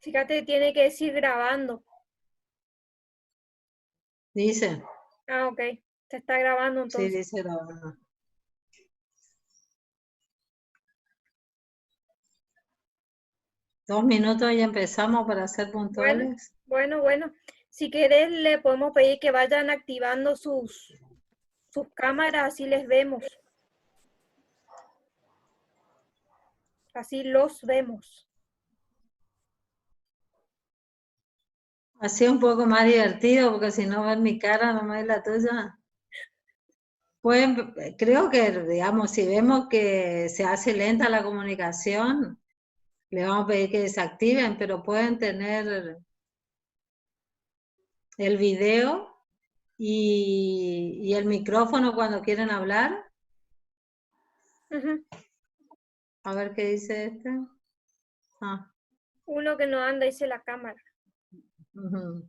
Fíjate, tiene que decir grabando. Dice, Ah, ok. Se está grabando sí, entonces. dice grabando. Dos minutos y empezamos para ser Bueno, puntuales. bueno. Si querés, le podemos pedir que vayan activando sus cámaras, así les vemos. Así los vemos. Así es un poco más divertido, porque si no ven mi cara, no es la tuya. Pueden, creo que, digamos, si vemos que se hace lenta la comunicación, le vamos a pedir que desactiven, pero pueden tener el video y el micrófono cuando quieren hablar. Ujú. A ver qué dice este. Ah, Uno que no anda, dice la cámara. ujú.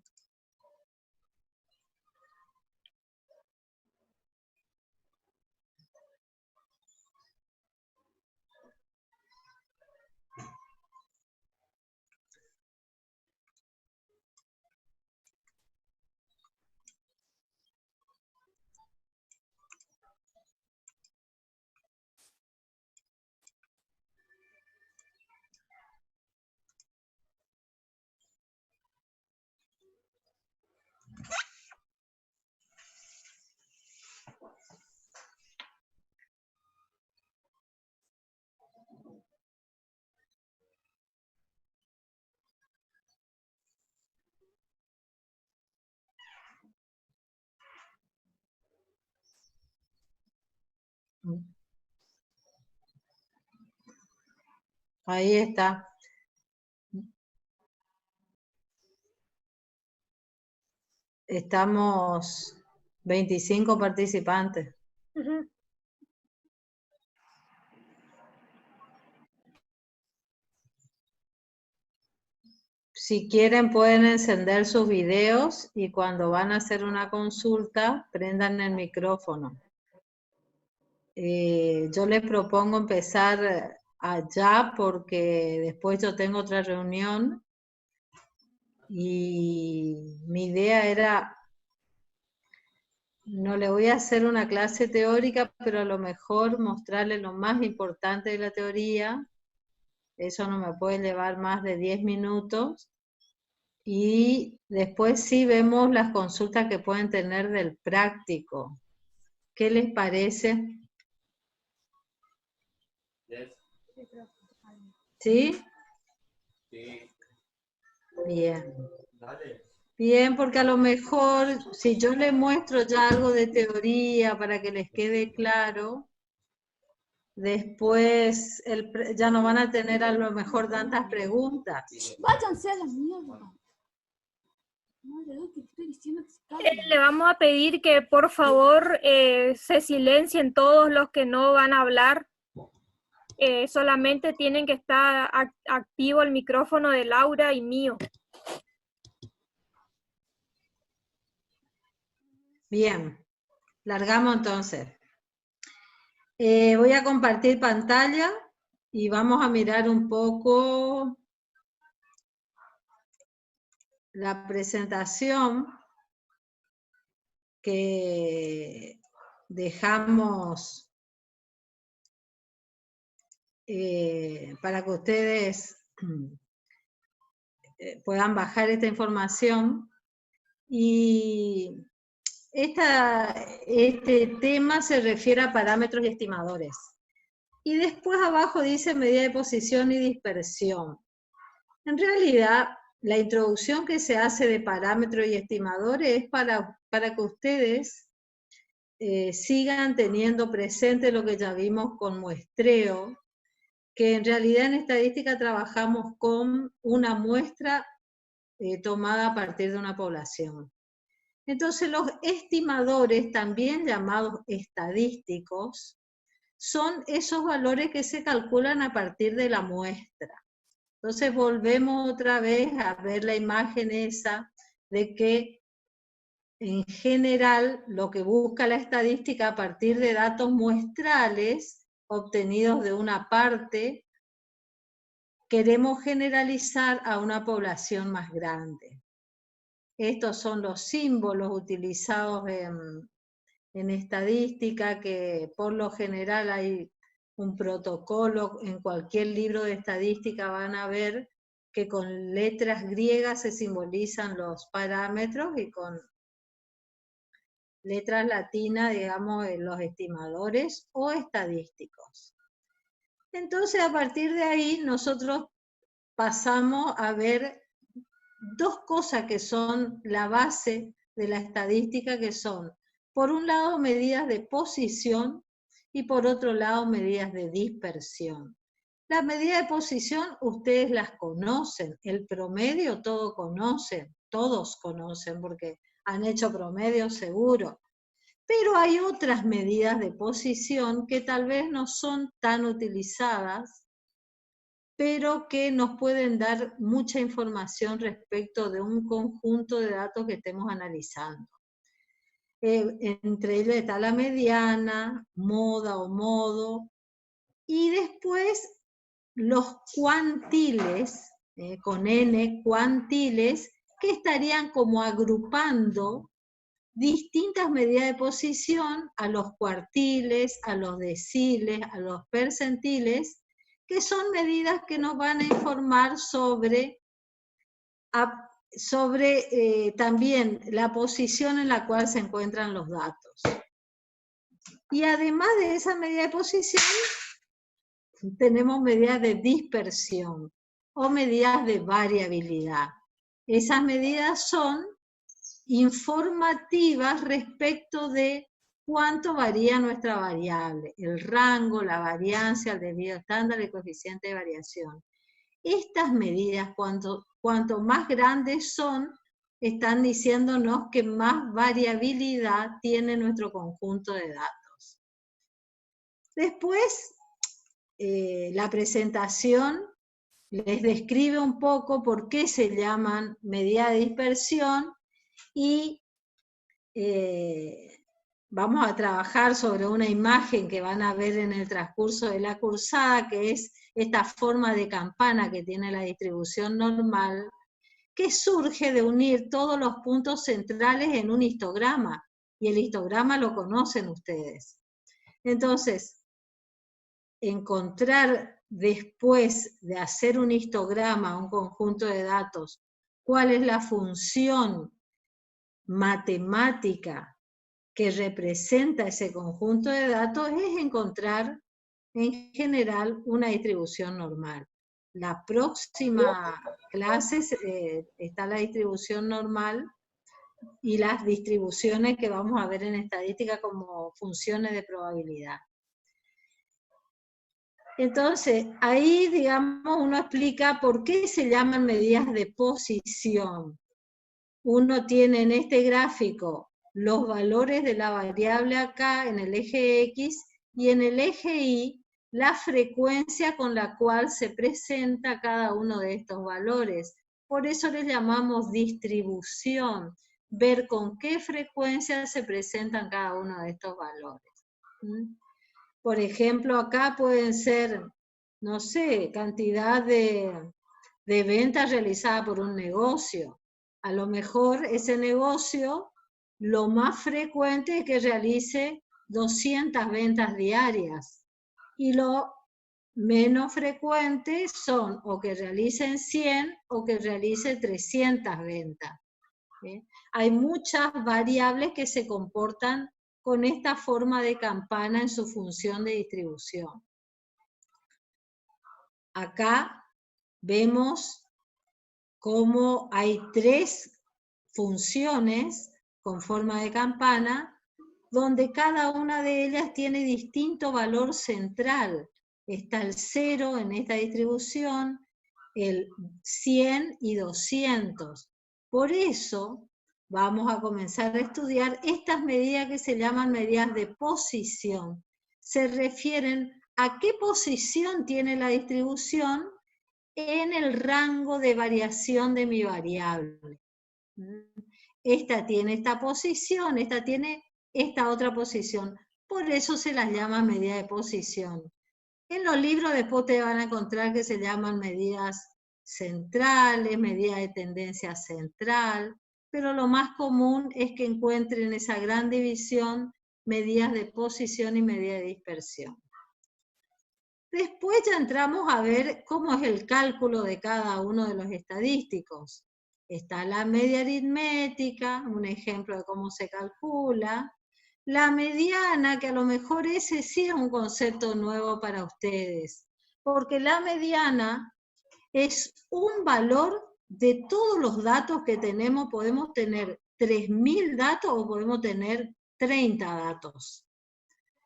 Ahí está. Estamos 25 participantes. Ujú. Si quieren pueden encender sus videos y cuando van a hacer una consulta, prendan el micrófono. Yo les propongo empezar allá porque después yo tengo otra reunión y mi idea era, no le voy a hacer una clase teórica, pero a lo mejor mostrarles lo más importante de la teoría. Eso no me puede llevar más de 10 minutos. Y después sí vemos las consultas que pueden tener del práctico. ¿Qué les parece? ¿Sí? Sí, Bien. dale. Bien, porque a lo mejor si yo les muestro ya algo de teoría para que les quede claro, después ya no van a tener a lo mejor tantas preguntas. Váyanse a la mierda. Madre, que te estoy diciendo que se callen. Le vamos a pedir que por favor se silencien todos los que no van a hablar. Solamente tienen que estar activo el micrófono de Laura y mío. Bien, largamos entonces. Voy a compartir pantalla y vamos a mirar un poco la presentación que dejamos para que ustedes puedan bajar esta información. Y este tema se refiere a parámetros y estimadores. Y después abajo dice medida de posición y dispersión. En realidad, la introducción que se hace de parámetros y estimadores es para que ustedes sigan teniendo presente lo que ya vimos con muestreo, que en realidad en estadística trabajamos con una muestra tomada a partir de una población. Entonces los estimadores, también llamados estadísticos, son esos valores que se calculan a partir de la muestra. Entonces volvemos otra vez a ver la imagen esa de que en general lo que busca la estadística a partir de datos muestrales obtenidos de una parte queremos generalizar a una población más grande. Estos son los símbolos utilizados en estadística, que por lo general hay un protocolo. En cualquier libro de estadística van a ver que con letras griegas se simbolizan los parámetros y con letras latinas, digamos, los estimadores o estadísticos. Entonces, a partir de ahí, nosotros pasamos a ver dos cosas que son la base de la estadística, que son, por un lado, medidas de posición y por otro lado, medidas de dispersión. Las medidas de posición ustedes las conocen, el promedio todos conocen porque han hecho promedio seguro. Pero hay otras medidas de posición que tal vez no son tan utilizadas, pero que nos pueden dar mucha información respecto de un conjunto de datos que estemos analizando. Entre ellos está la mediana, moda o modo, y después los cuantiles, con N, cuantiles, que estarían como agrupando distintas medidas de posición a los cuartiles, a los deciles, a los percentiles, que son medidas que nos van a informar sobre también la posición en la cual se encuentran los datos. Y además de esa medida de posición, tenemos medidas de dispersión o medidas de variabilidad. Esas medidas son informativas respecto de cuánto varía nuestra variable, el rango, la variancia, el desvío estándar, el coeficiente de variación. Estas medidas, cuanto más grandes son, están diciéndonos que más variabilidad tiene nuestro conjunto de datos. Después, la presentación les describe un poco por qué se llaman medidas de dispersión y vamos a trabajar sobre una imagen que van a ver en el transcurso de la cursada, que es esta forma de campana que tiene la distribución normal, que surge de unir todos los puntos centrales en un histograma, y el histograma lo conocen ustedes. Entonces, encontrar después de hacer un histograma, un conjunto de datos, cuál es la función matemática que representa ese conjunto de datos, es encontrar en general una distribución normal. La próxima clase está la distribución normal y las distribuciones que vamos a ver en estadística como funciones de probabilidad. Entonces, ahí, digamos, uno explica por qué se llaman medidas de posición. Uno tiene en este gráfico los valores de la variable acá en el eje X y en el eje Y la frecuencia con la cual se presenta cada uno de estos valores. Por eso les llamamos distribución, ver con qué frecuencia se presentan cada uno de estos valores. Por ejemplo, acá pueden ser, no sé, cantidad de ventas realizadas por un negocio. A lo mejor ese negocio, lo más frecuente es que realice 200 ventas diarias. Y lo menos frecuente son o que realicen 100 o que realice 300 ventas. ¿Sí? Hay muchas variables que se comportan con esta forma de campana en su función de distribución. Acá vemos cómo hay 3 funciones con forma de campana, donde cada una de ellas tiene distinto valor central. Está el 0 en esta distribución, el 100 y 200. Por eso vamos a comenzar a estudiar estas medidas que se llaman medidas de posición. Se refieren a qué posición tiene la distribución en el rango de variación de mi variable. Esta tiene esta posición, esta tiene esta otra posición. Por eso se las llama medida de posición. En los libros después te van a encontrar que se llaman medidas centrales, medidas de tendencia central, pero lo más común es que encuentren esa gran división, medidas de posición y medidas de dispersión. Después ya entramos a ver cómo es el cálculo de cada uno de los estadísticos. Está la media aritmética, un ejemplo de cómo se calcula. La mediana, que a lo mejor ese sí es un concepto nuevo para ustedes, porque la mediana es un valor de todos los datos que tenemos. Podemos tener 3.000 datos o podemos tener 30 datos.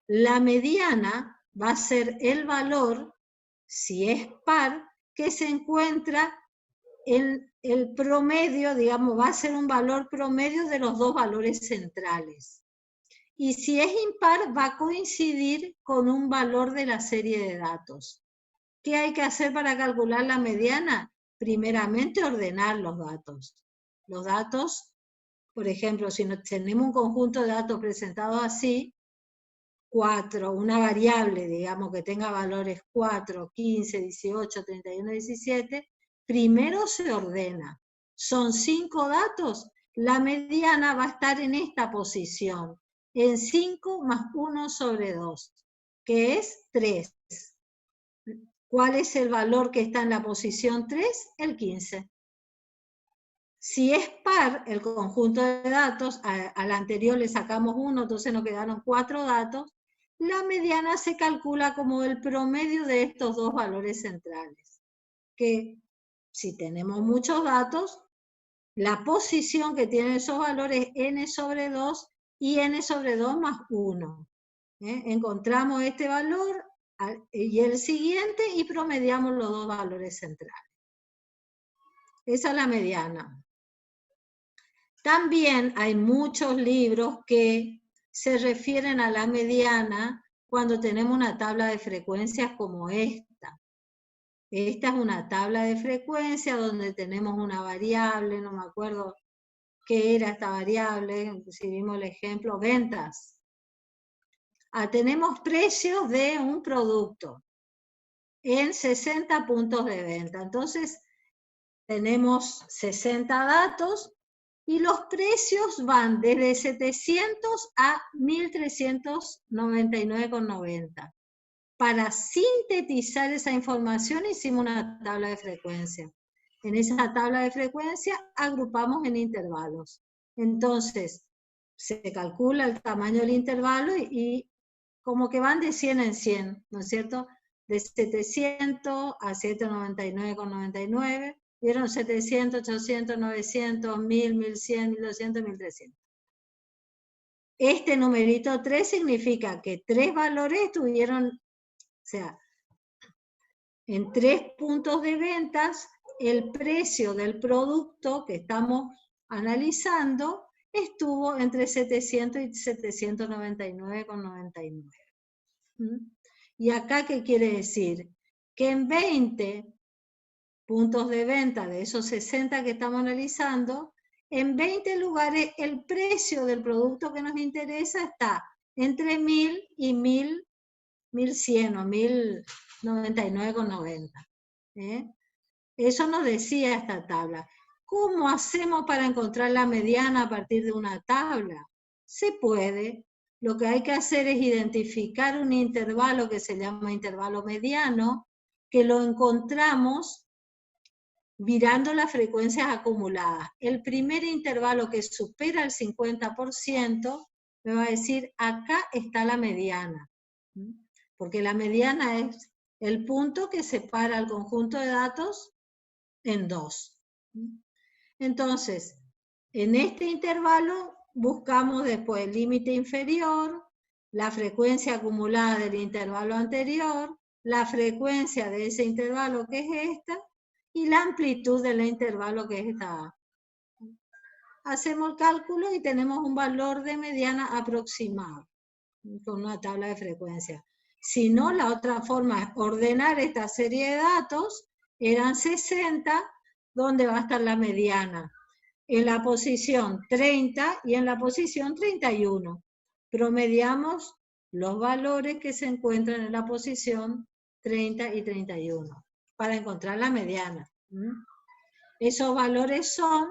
La mediana va a ser el valor, si es par, que se encuentra en el promedio, digamos, va a ser un valor promedio de los dos valores centrales. Y si es impar, va a coincidir con un valor de la serie de datos. ¿Qué hay que hacer para calcular la mediana? Primeramente, ordenar los datos. Los datos, por ejemplo, si tenemos un conjunto de datos presentados así, 4, una variable, digamos, que tenga valores 4, 15, 18, 31, 17, primero se ordena. Son 5 datos, la mediana va a estar en esta posición, en 5 más 1 sobre 2, que es 3. ¿Cuál es el valor que está en la posición 3? El 15. Si es par el conjunto de datos, al anterior le sacamos 1, entonces nos quedaron 4 datos, la mediana se calcula como el promedio de estos dos valores centrales. Que si tenemos muchos datos, la posición que tienen esos valores es n sobre 2 y n sobre 2 más 1. Encontramos este valor y el siguiente y promediamos los dos valores centrales. Esa es la mediana. También hay muchos libros que se refieren a la mediana cuando tenemos una tabla de frecuencias como esta. Esta es una tabla de frecuencia donde tenemos una variable, no me acuerdo qué era esta variable, si vimos el ejemplo, ventas. Tenemos precios de un producto en 60 puntos de venta. Entonces, tenemos 60 datos y los precios van desde 700 a 1.399,90. Para sintetizar esa información hicimos una tabla de frecuencia. En esa tabla de frecuencia agrupamos en intervalos. Entonces, se calcula el tamaño del intervalo y como que van de 100 en 100, ¿no es cierto? De 700 a 799,99. Vieron 700, 800, 900, 1000, 1100, 1200, 1300. Este numerito 3 significa que 3 valores tuvieron, o sea, en 3 puntos de ventas, el precio del producto que estamos analizando estuvo entre 700 y 799,99. ¿Y acá qué quiere decir? Que en 20 puntos de venta de esos 60 que estamos analizando, en 20 lugares el precio del producto que nos interesa está entre 1000 y 1100 o 1099,90. Eso nos decía esta tabla. ¿Cómo hacemos para encontrar la mediana a partir de una tabla? Se puede. Lo que hay que hacer es identificar un intervalo que se llama intervalo mediano, que lo encontramos mirando las frecuencias acumuladas. El primer intervalo que supera el 50% me va a decir, acá está la mediana. Porque la mediana es el punto que separa el conjunto de datos en dos. Entonces, en este intervalo buscamos después el límite inferior, la frecuencia acumulada del intervalo anterior, la frecuencia de ese intervalo que es esta, y la amplitud del intervalo que es esta. Hacemos el cálculo y tenemos un valor de mediana aproximado, con una tabla de frecuencia. Si no, la otra forma es ordenar esta serie de datos, eran 60, ¿dónde va a estar la mediana? En la posición 30 y en la posición 31. Promediamos los valores que se encuentran en la posición 30 y 31, para encontrar la mediana. Esos valores son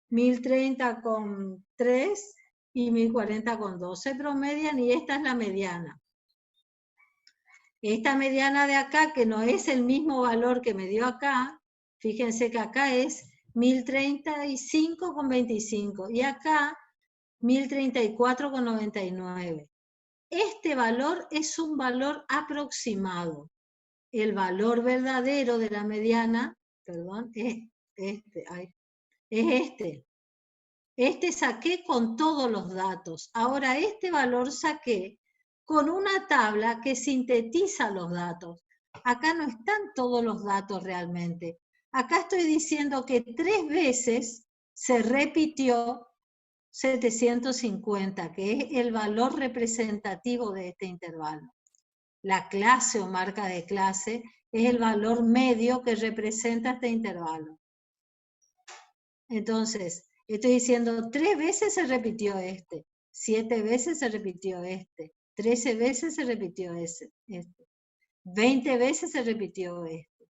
1030 con 3 y 1040 con 2. Se promedian y esta es la mediana. Esta mediana de acá, que no es el mismo valor que me dio acá, fíjense que acá es 1035 con 25 y acá 1034 con 99. Este valor es un valor aproximado. El valor verdadero de la mediana, perdón, es este. Este saqué con todos los datos. Ahora este valor saqué con una tabla que sintetiza los datos. Acá no están todos los datos realmente. Acá estoy diciendo que 3 veces se repitió 750, que es el valor representativo de este intervalo. La clase o marca de clase es el valor medio que representa este intervalo. Entonces, estoy diciendo 3 veces se repitió este, 7 veces se repitió este, 13 veces se repitió este, 20 veces se repitió este.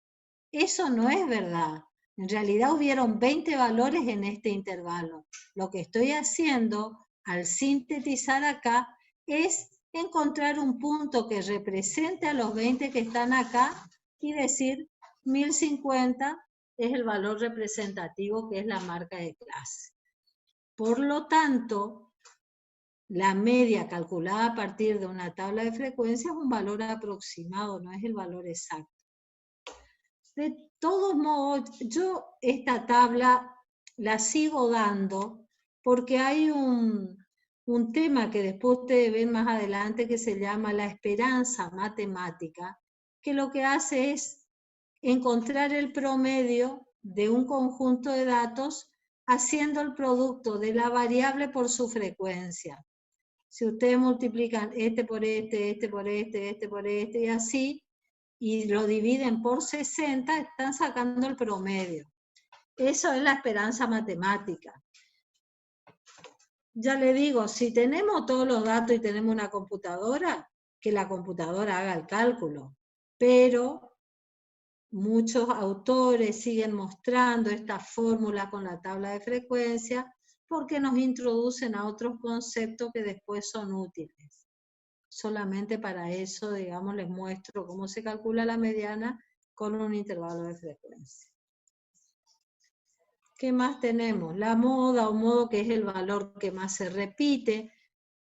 Eso no es verdad. En realidad hubieron 20 valores en este intervalo. Lo que estoy haciendo al sintetizar acá es encontrar un punto que represente a los 20 que están acá y decir 1050 es el valor representativo que es la marca de clase. Por lo tanto, la media calculada a partir de una tabla de frecuencia es un valor aproximado, no es el valor exacto. De todos modos, yo esta tabla la sigo dando porque hay un tema que después ustedes ven más adelante que se llama la esperanza matemática, que lo que hace es encontrar el promedio de un conjunto de datos haciendo el producto de la variable por su frecuencia. Si ustedes multiplican este por este, este por este, este por este y así, y lo dividen por 60, están sacando el promedio. Eso es la esperanza matemática. Ya le digo, si tenemos todos los datos y tenemos una computadora, que la computadora haga el cálculo. Pero muchos autores siguen mostrando esta fórmula con la tabla de frecuencia porque nos introducen a otros conceptos que después son útiles. Solamente para eso, digamos, les muestro cómo se calcula la mediana con un intervalo de frecuencia. ¿Qué más tenemos? La moda o modo, que es el valor que más se repite.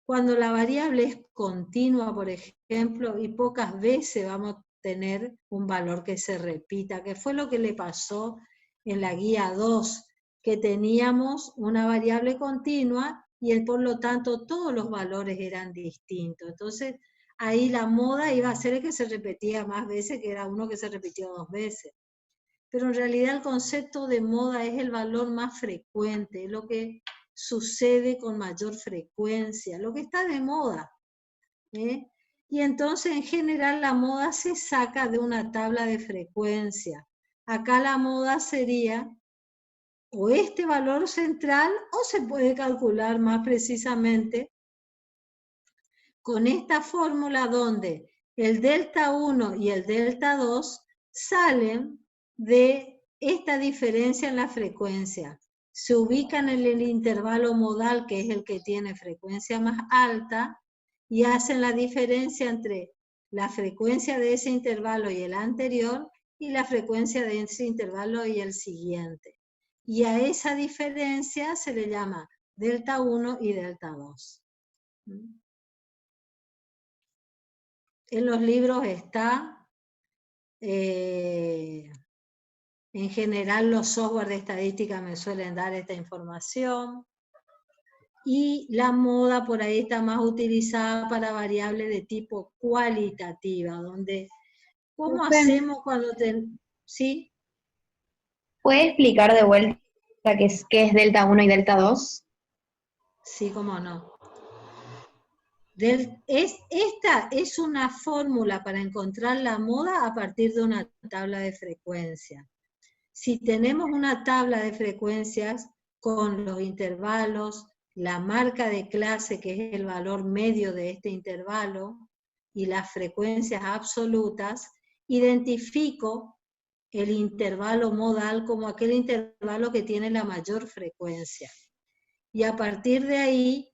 Cuando la variable es continua, por ejemplo, y pocas veces vamos a tener un valor que se repita, que fue lo que le pasó en la guía 2, que teníamos una variable continua y por lo tanto todos los valores eran distintos. Entonces ahí la moda iba a ser el que se repetía más veces, que era uno que se repitió 2 veces. Pero en realidad el concepto de moda es el valor más frecuente, lo que sucede con mayor frecuencia, lo que está de moda. Y entonces en general la moda se saca de una tabla de frecuencia. Acá la moda sería o este valor central o se puede calcular más precisamente con esta fórmula donde el delta 1 y el delta 2 salen de esta diferencia en la frecuencia. Se ubican en el intervalo modal, que es el que tiene frecuencia más alta, y hacen la diferencia entre la frecuencia de ese intervalo y el anterior, y la frecuencia de ese intervalo y el siguiente. Y a esa diferencia se le llama delta 1 y delta 2. En los libros está, en general los software de estadística me suelen dar esta información, y la moda por ahí está más utilizada para variables de tipo cualitativa, donde, ¿cómo hacemos cuando ¿sí? ¿Puede explicar de vuelta qué es delta 1 y delta 2? Sí, cómo no. Esta es una fórmula para encontrar la moda a partir de una tabla de frecuencia. Si tenemos una tabla de frecuencias con los intervalos, la marca de clase, que es el valor medio de este intervalo, y las frecuencias absolutas, identifico el intervalo modal como aquel intervalo que tiene la mayor frecuencia. Y a partir de ahí,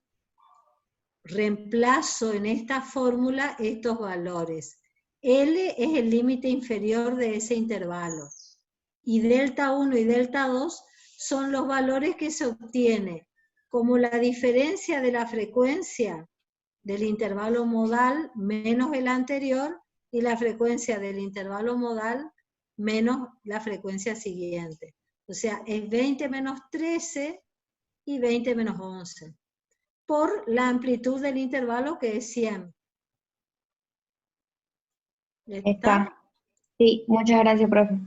reemplazo en esta fórmula estos valores. L es el límite inferior de ese intervalo. Y delta 1 y delta 2 son los valores que se obtiene como la diferencia de la frecuencia del intervalo modal menos el anterior y la frecuencia del intervalo modal menos la frecuencia siguiente. O sea, es 20 menos 13 y 20 menos 11. Por la amplitud del intervalo que es 100. Está. Sí, muchas gracias, profe.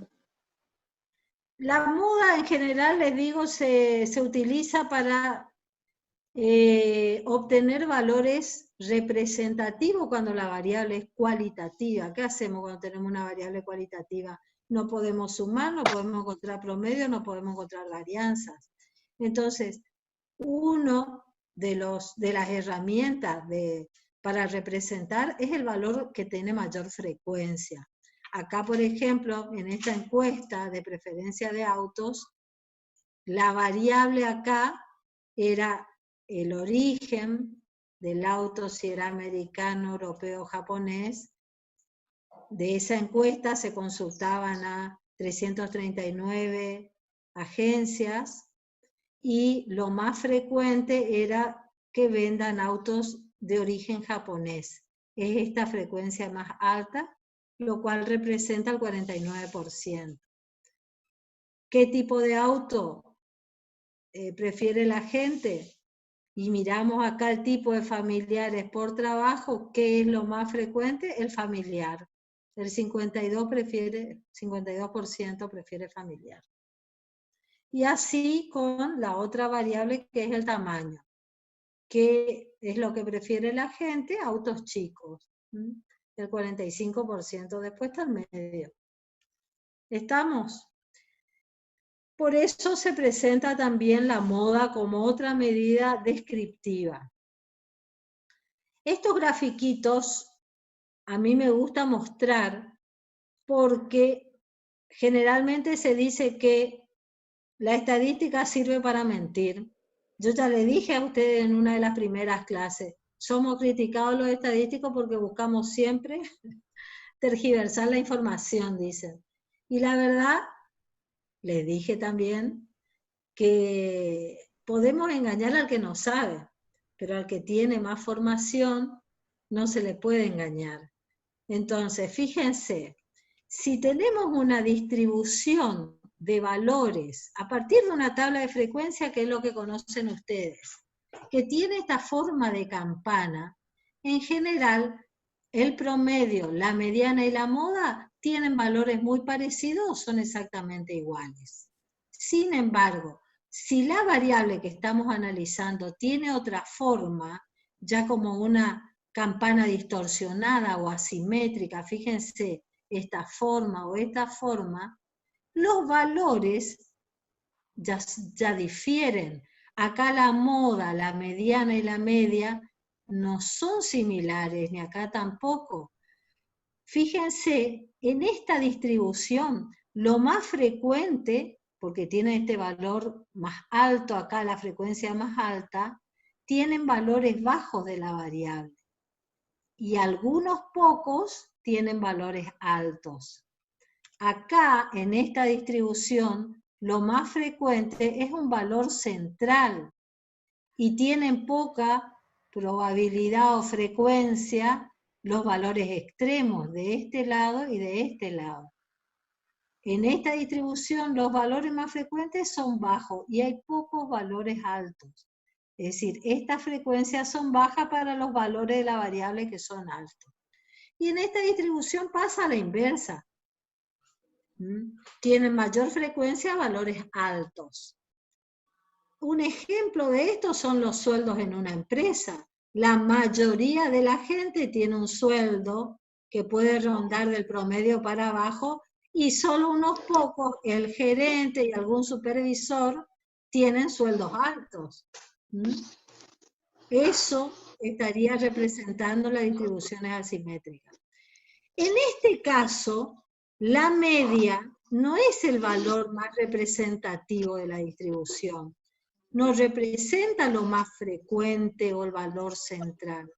La muda en general, les digo, se utiliza para obtener valores representativos cuando la variable es cualitativa. ¿Qué hacemos cuando tenemos una variable cualitativa? No podemos sumar, no podemos encontrar promedio, no podemos encontrar varianzas. Entonces, uno de las herramientas para representar es el valor que tiene mayor frecuencia. Acá, por ejemplo, en esta encuesta de preferencia de autos, la variable acá era el origen del auto, si era americano, europeo, japonés. De esa encuesta se consultaban a 339 agencias y lo más frecuente era que vendan autos de origen japonés. Es esta frecuencia más alta, lo cual representa el 49%. ¿Qué tipo de auto prefiere la gente? Y miramos acá el tipo de familiares por trabajo, ¿qué es lo más frecuente? El familiar. El 52% prefiere familiar. Y así con la otra variable que es el tamaño. ¿Qué es lo que prefiere la gente? Autos chicos. El 45%. Después está el medio. ¿Estamos? Por eso se presenta también la moda como otra medida descriptiva. Estos grafiquitos a mí me gusta mostrar porque generalmente se dice que la estadística sirve para mentir. Yo ya le dije a ustedes en una de las primeras clases, somos criticados los estadísticos porque buscamos siempre tergiversar la información, dicen. Y la verdad, les dije también que podemos engañar al que no sabe, pero al que tiene más formación no se le puede engañar. Entonces, fíjense, si tenemos una distribución de valores a partir de una tabla de frecuencia, que es lo que conocen ustedes, que tiene esta forma de campana, en general, el promedio, la mediana y la moda tienen valores muy parecidos o son exactamente iguales. Sin embargo, si la variable que estamos analizando tiene otra forma, ya como una campana distorsionada o asimétrica, fíjense, esta forma o esta forma, los valores ya difieren. Acá la moda, la mediana y la media no son similares, ni acá tampoco. Fíjense, en esta distribución, lo más frecuente, porque tiene este valor más alto acá, la frecuencia más alta, tienen valores bajos de la variable. Y algunos pocos tienen valores altos. Acá, en esta distribución, lo más frecuente es un valor central y tienen poca probabilidad o frecuencia los valores extremos de este lado y de este lado. En esta distribución los valores más frecuentes son bajos y hay pocos valores altos. Es decir, estas frecuencias son bajas para los valores de la variable que son altos. Y en esta distribución pasa a la inversa. Tienen mayor frecuencia valores altos. Un ejemplo de esto son los sueldos en una empresa. La mayoría de la gente tiene un sueldo que puede rondar del promedio para abajo y solo unos pocos, el gerente y algún supervisor, tienen sueldos altos. Eso estaría representando las distribuciones asimétricas. En este caso, la media no es el valor más representativo de la distribución. No representa lo más frecuente o el valor central.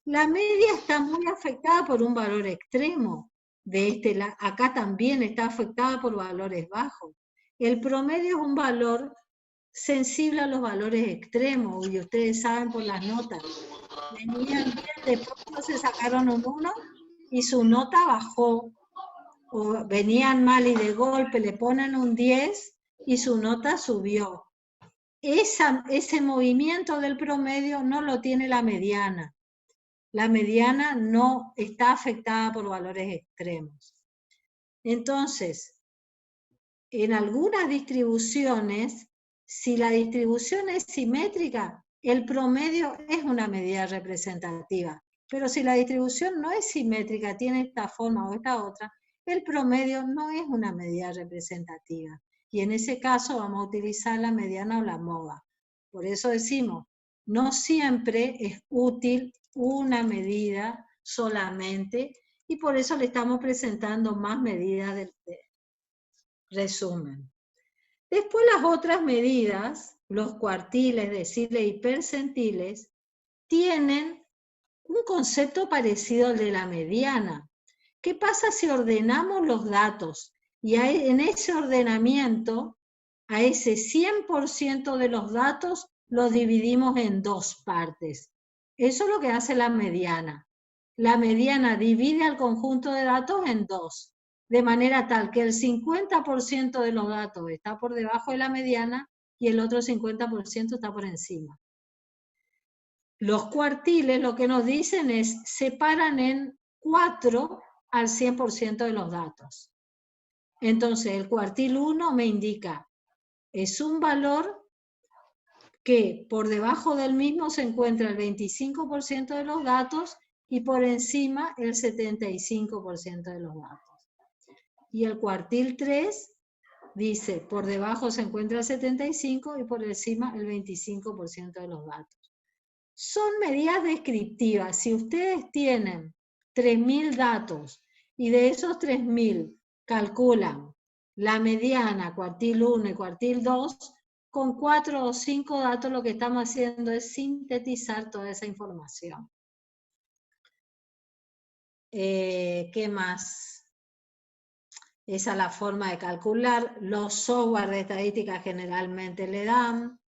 La media está muy afectada por un valor extremo. Acá también está afectada por valores bajos. El promedio es un valor sensible a los valores extremos, y ustedes saben por las notas. Venían bien, después se sacaron un 1 y su nota bajó. O venían mal y de golpe le ponen un 10 y su nota subió. Ese movimiento del promedio no lo tiene la mediana. La mediana no está afectada por valores extremos. Entonces, en algunas distribuciones, si la distribución es simétrica, el promedio es una medida representativa. Pero si la distribución no es simétrica, tiene esta forma o esta otra, el promedio no es una medida representativa. Y en ese caso vamos a utilizar la mediana o la MOVA. Por eso decimos, no siempre es útil una medida solamente, y por eso le estamos presentando más medidas de resumen. Después las otras medidas, los cuartiles, deciles y percentiles, tienen un concepto parecido al de la mediana. ¿Qué pasa si ordenamos los datos? Y en ese ordenamiento, a ese 100% de los datos los dividimos en dos partes. Eso es lo que hace la mediana. La mediana divide al conjunto de datos en dos, de manera tal que el 50% de los datos está por debajo de la mediana y el otro 50% está por encima. Los cuartiles lo que nos dicen es, separan en 4 al 100% de los datos. Entonces, el cuartil 1 me indica, es un valor que por debajo del mismo se encuentra el 25% de los datos y por encima el 75% de los datos. Y el cuartil 3 dice, por debajo se encuentra el 75% y por encima el 25% de los datos. Son medidas descriptivas. Si ustedes tienen 3.000 datos y de esos 3.000 calculan la mediana, cuartil 1 y cuartil 2, con 4 o 5 datos lo que estamos haciendo es sintetizar toda esa información. ¿Qué más? Esa es la forma de calcular. Los software de estadística generalmente le dan.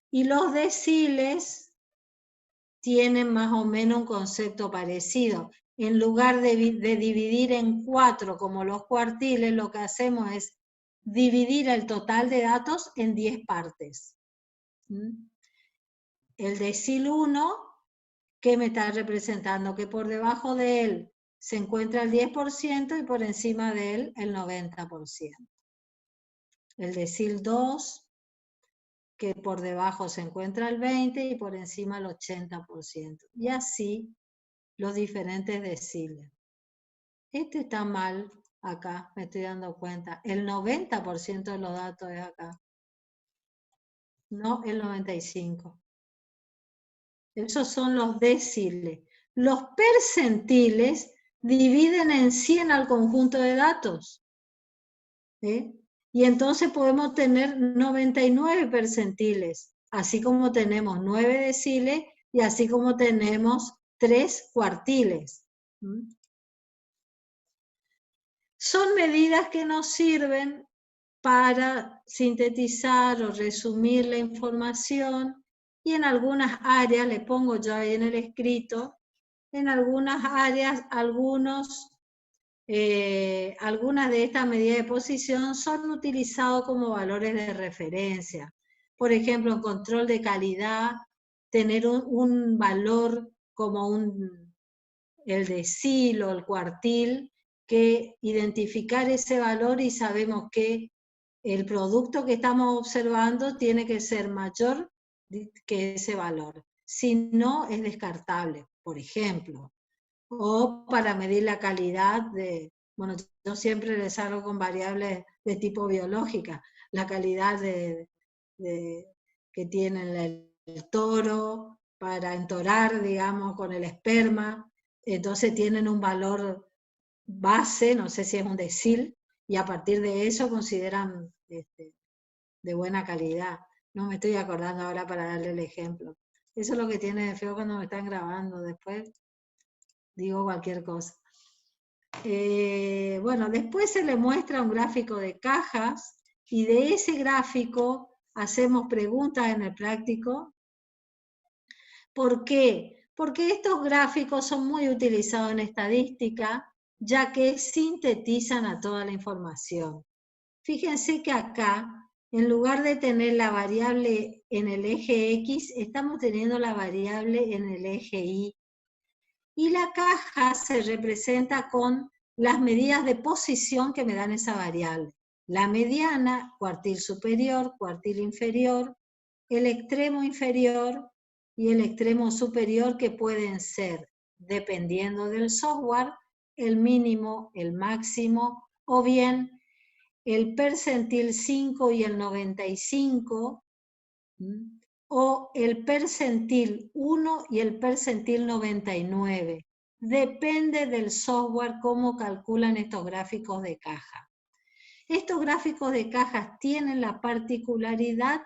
Y los deciles tienen más o menos un concepto parecido. En lugar de dividir en 4 como los cuartiles, lo que hacemos es dividir el total de datos en 10 partes. El decil 1, ¿qué me está representando? Que por debajo de él se encuentra el 10% y por encima de él el 90%. El decil 2, que por debajo se encuentra el 20% y por encima el 80%. Y así los diferentes deciles. Este está mal acá, me estoy dando cuenta. El 90% de los datos es acá. No el 95%. Esos son los deciles. Los percentiles dividen en 100 al conjunto de datos. Y entonces podemos tener 99 percentiles, así como tenemos 9 deciles y así como tenemos 3 cuartiles. Son medidas que nos sirven para sintetizar o resumir la información, y en algunas áreas, le pongo yo ahí en el escrito, en algunas áreas, algunas de estas medidas de posición son utilizados como valores de referencia. Por ejemplo, en control de calidad, tener un valor como el decil o el cuartil, que identificar ese valor y sabemos que el producto que estamos observando tiene que ser mayor que ese valor. Si no, es descartable, por ejemplo. O para medir la calidad de, bueno, yo siempre les hago con variables de tipo biológica, la calidad que tiene el toro para entorar, digamos, con el esperma, entonces tienen un valor base, no sé si es un decil, y a partir de eso consideran de buena calidad. No me estoy acordando ahora para darle el ejemplo. Eso es lo que tiene de feo cuando me están grabando, después digo cualquier cosa. Bueno, después se le muestra un gráfico de cajas y de ese gráfico hacemos preguntas en el práctico. ¿Por qué? Porque estos gráficos son muy utilizados en estadística, ya que sintetizan a toda la información. Fíjense que acá, en lugar de tener la variable en el eje X, estamos teniendo la variable en el eje Y. Y la caja se representa con las medidas de posición que me dan esa variable. La mediana, cuartil superior, cuartil inferior, el extremo inferior y el extremo superior, que pueden ser, dependiendo del software, el mínimo, el máximo, o bien el percentil 5 y el 95, o el percentil 1 y el percentil 99. Depende del software cómo calculan estos gráficos de caja. Estos gráficos de cajas tienen la particularidad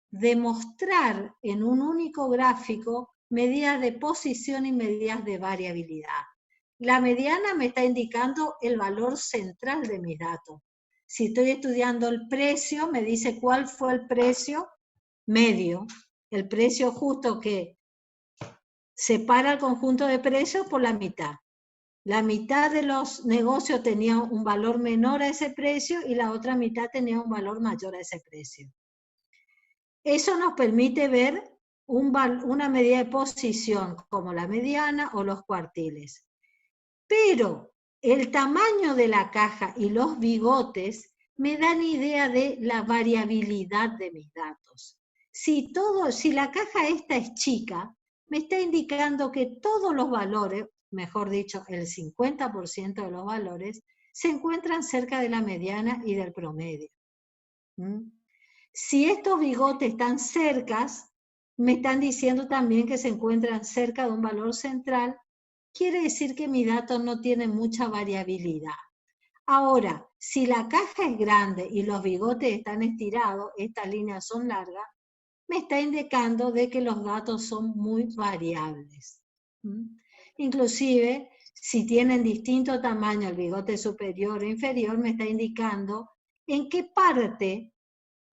de mostrar en un único gráfico medidas de posición y medidas de variabilidad. La mediana me está indicando el valor central de mis datos. Si estoy estudiando el precio, me dice cuál fue el precio medio, el precio justo que separa el conjunto de precios por la mitad. La mitad de los negocios tenía un valor menor a ese precio y la otra mitad tenía un valor mayor a ese precio. Eso nos permite ver una medida de posición como la mediana o los cuartiles. Pero el tamaño de la caja y los bigotes me dan idea de la variabilidad de mis datos. Si la caja esta es chica, me está indicando que todos los valores, mejor dicho, el 50% de los valores, se encuentran cerca de la mediana y del promedio. Si estos bigotes están cercas, me están diciendo también que se encuentran cerca de un valor central. Quiere decir que mi dato no tiene mucha variabilidad. Ahora, si la caja es grande y los bigotes están estirados, estas líneas son largas, me está indicando de que los datos son muy variables. Inclusive, si tienen distinto tamaño el bigote superior o inferior, me está indicando en qué parte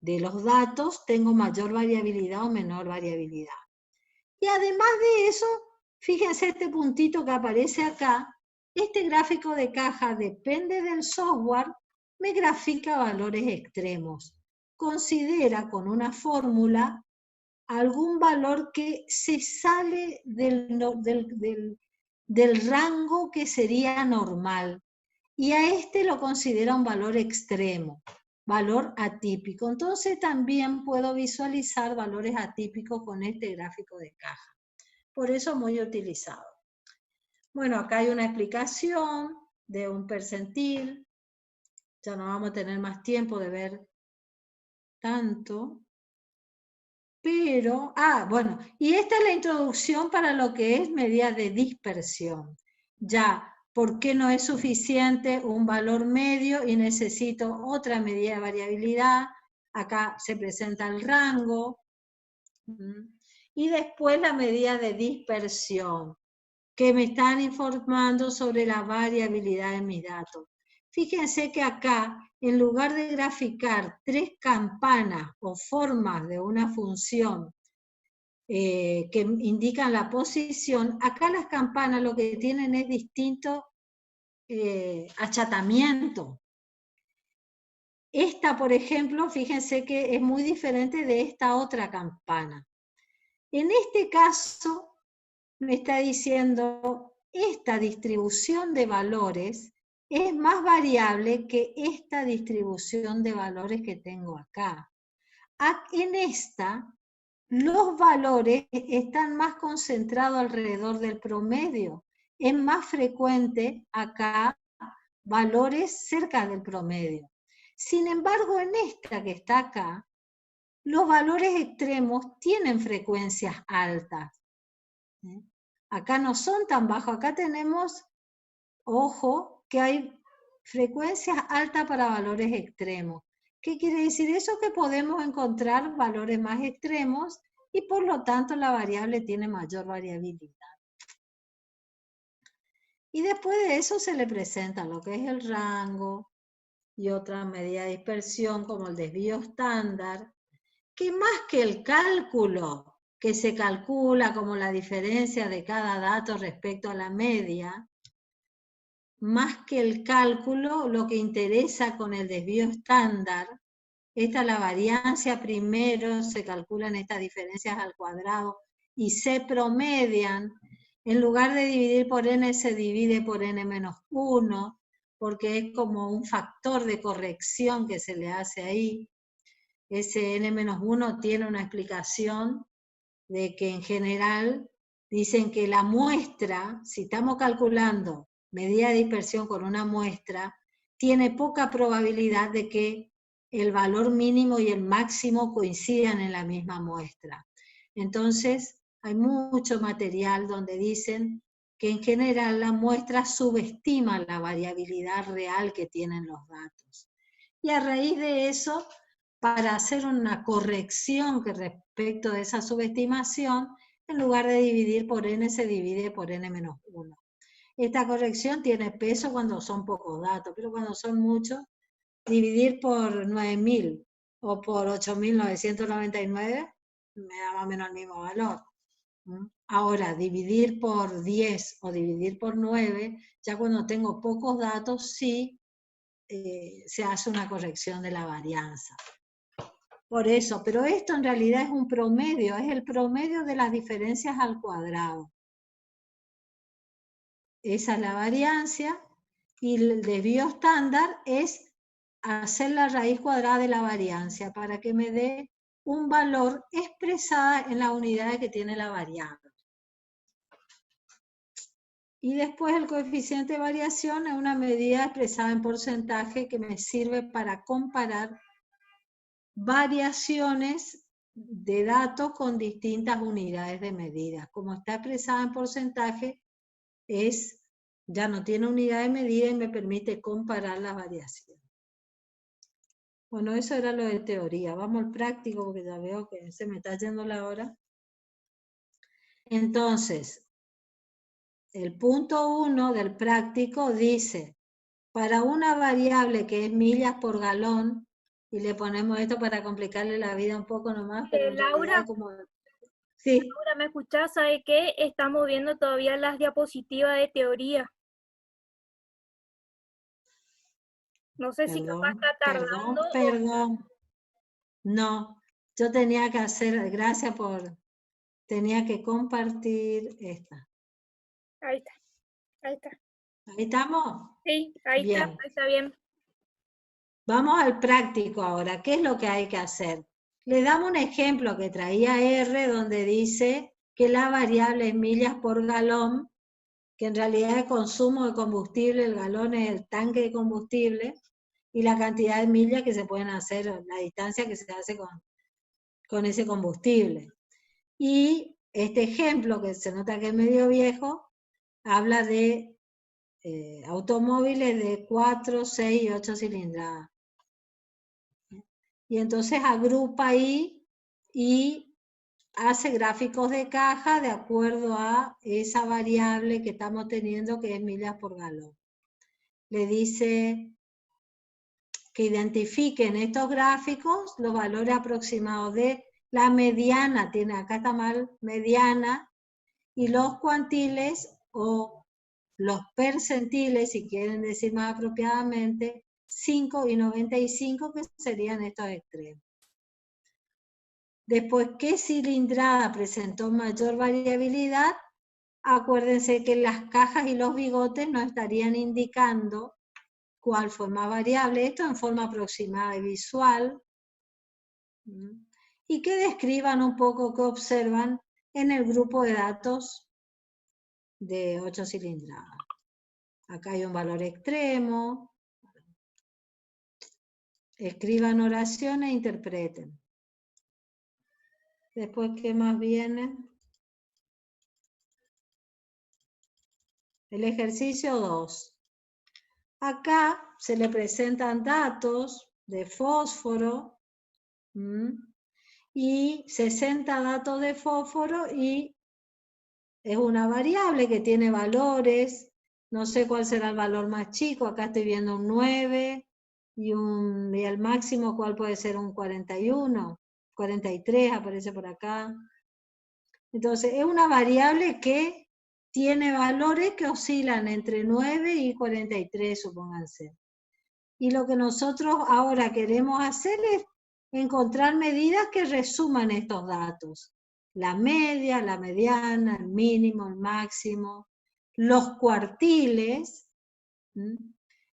de los datos tengo mayor variabilidad o menor variabilidad. Y además de eso, fíjense este puntito que aparece acá, este gráfico de caja depende del software, me grafica valores extremos. Considera con una fórmula algún valor que se sale del rango que sería normal. Y a este lo considera un valor extremo, valor atípico. Entonces también puedo visualizar valores atípicos con este gráfico de caja. Por eso muy utilizado. Bueno, acá hay una explicación de un percentil. Ya no vamos a tener más tiempo de ver tanto. Pero, bueno, y esta es la introducción para lo que es medida de dispersión. Ya, ¿por qué no es suficiente un valor medio y necesito otra medida de variabilidad? Acá se presenta el rango. Y después la medida de dispersión, que me están informando sobre la variabilidad de mis datos. Fíjense que acá, en lugar de graficar 3 campanas o formas de una función que indican la posición, acá las campanas lo que tienen es distinto achatamiento. Esta, por ejemplo, fíjense que es muy diferente de esta otra campana. En este caso, me está diciendo, esta distribución de valores es más variable que esta distribución de valores que tengo acá. En esta, los valores están más concentrados alrededor del promedio. Es más frecuente acá valores cerca del promedio. Sin embargo, en esta que está acá, los valores extremos tienen frecuencias altas. Acá no son tan bajos, acá tenemos, ojo, que hay frecuencias altas para valores extremos. ¿Qué quiere decir eso? Que podemos encontrar valores más extremos y por lo tanto la variable tiene mayor variabilidad. Y después de eso se le presenta lo que es el rango y otra medida de dispersión como el desvío estándar, que más que el cálculo que se calcula como la diferencia de cada dato respecto a la media, más que el cálculo, lo que interesa con el desvío estándar, esta la variancia primero, se calculan estas diferencias al cuadrado y se promedian. En lugar de dividir por n, se divide por n-1, porque es como un factor de corrección que se le hace ahí. Ese n-1 tiene una explicación de que en general dicen que la muestra, si estamos calculando medida de dispersión con una muestra, tiene poca probabilidad de que el valor mínimo y el máximo coincidan en la misma muestra. Entonces, hay mucho material donde dicen que en general la muestra subestima la variabilidad real que tienen los datos. Y a raíz de eso, para hacer una corrección que respecto de esa subestimación, en lugar de dividir por n, se divide por n-1. Esta corrección tiene peso cuando son pocos datos, pero cuando son muchos, dividir por 9.000 o por 8.999 me da más o menos el mismo valor. Ahora, dividir por 10 o dividir por 9, ya cuando tengo pocos datos, sí se hace una corrección de la varianza. Por eso, pero esto en realidad es un promedio, es el promedio de las diferencias al cuadrado. Esa es la variancia, y el desvío estándar es hacer la raíz cuadrada de la variancia para que me dé un valor expresada en la unidad que tiene la variable. Y después el coeficiente de variación es una medida expresada en porcentaje que me sirve para comparar variaciones de datos con distintas unidades de medida. Como está expresada en porcentaje, ya no tiene unidad de medida y me permite comparar las variaciones. Bueno, eso era lo de teoría. Vamos al práctico porque ya veo que se me está yendo la hora. Entonces, el punto 1 del práctico dice, para una variable que es millas por galón, y le ponemos esto para complicarle la vida un poco nomás, pero en Laura, realidad como... Sí. Laura, ¿me escuchás? ¿Sabe qué? Estamos viendo todavía las diapositivas de teoría. No sé si capaz está tardando. Perdón. No, yo tenía que hacer, gracias por... Tenía que compartir esta. Ahí está, ahí está. ¿Ahí estamos? Sí, ahí bien. está, está bien. Vamos al práctico ahora. ¿Qué es lo que hay que hacer? Le damos un ejemplo que traía R, donde dice que la variable es millas por galón, que en realidad es consumo de combustible, el galón es el tanque de combustible, y la cantidad de millas que se pueden hacer, la distancia que se hace con ese combustible. Y este ejemplo, que se nota que es medio viejo, habla de automóviles de 4, 6 y 8 cilindradas. Y entonces agrupa ahí y hace gráficos de caja de acuerdo a esa variable que estamos teniendo, que es millas por galón. Le dice que identifiquen estos gráficos los valores aproximados de la mediana, acá está mal, mediana, y los cuantiles o los percentiles, si quieren decir más apropiadamente, 5 y 95, que serían estos extremos. Después, ¿qué cilindrada presentó mayor variabilidad? Acuérdense que las cajas y los bigotes nos estarían indicando cuál fue más variable, esto en forma aproximada y visual, y que describan un poco qué observan en el grupo de datos de 8 cilindradas. Acá hay un valor extremo. Escriban oraciones e interpreten. Después, ¿qué más viene? el ejercicio 2. Acá se le presentan datos de fósforo y 60 datos de fósforo y es una variable que tiene valores. No sé cuál será el valor más chico. Acá estoy viendo un 9 y el máximo cuál puede ser un 41. 43 aparece por acá. Entonces es una variable que tiene valores que oscilan entre 9 y 43, supónganse. Y lo que nosotros ahora queremos hacer es encontrar medidas que resuman estos datos. La media, la mediana, el mínimo, el máximo, los cuartiles,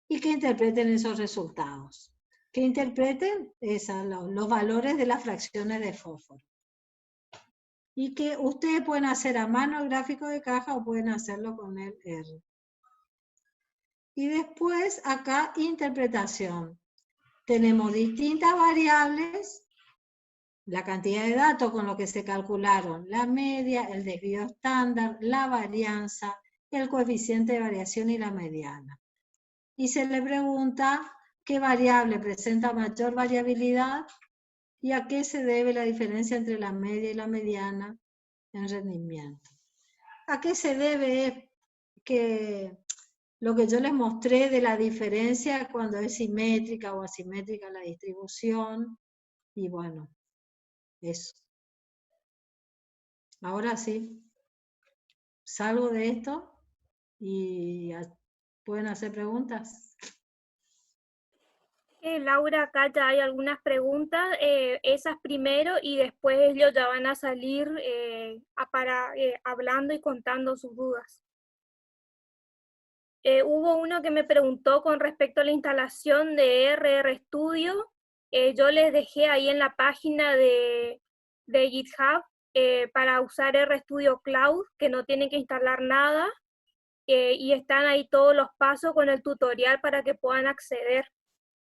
y que interpreten esos resultados. Que interpreten los valores de las fracciones de fósforo. Y que ustedes pueden hacer a mano el gráfico de caja o pueden hacerlo con el R. Y después acá interpretación. Tenemos distintas variables, la cantidad de datos con lo que se calcularon, la media, el desvío estándar, la varianza, el coeficiente de variación y la mediana. Y se le pregunta qué variable presenta mayor variabilidad y a qué se debe la diferencia entre la media y la mediana en rendimiento. ¿A qué se debe? Que lo que yo les mostré de la diferencia cuando es simétrica o asimétrica la distribución, y bueno, eso. Ahora sí, salgo de esto y pueden hacer preguntas. Laura, acá ya hay algunas preguntas, esas primero y después ellos ya van a salir hablando y contando sus dudas. Hubo uno que me preguntó con respecto a la instalación de RStudio. Yo les dejé ahí en la página de GitHub para usar RStudio Cloud, que no tienen que instalar nada, y están ahí todos los pasos con el tutorial para que puedan acceder.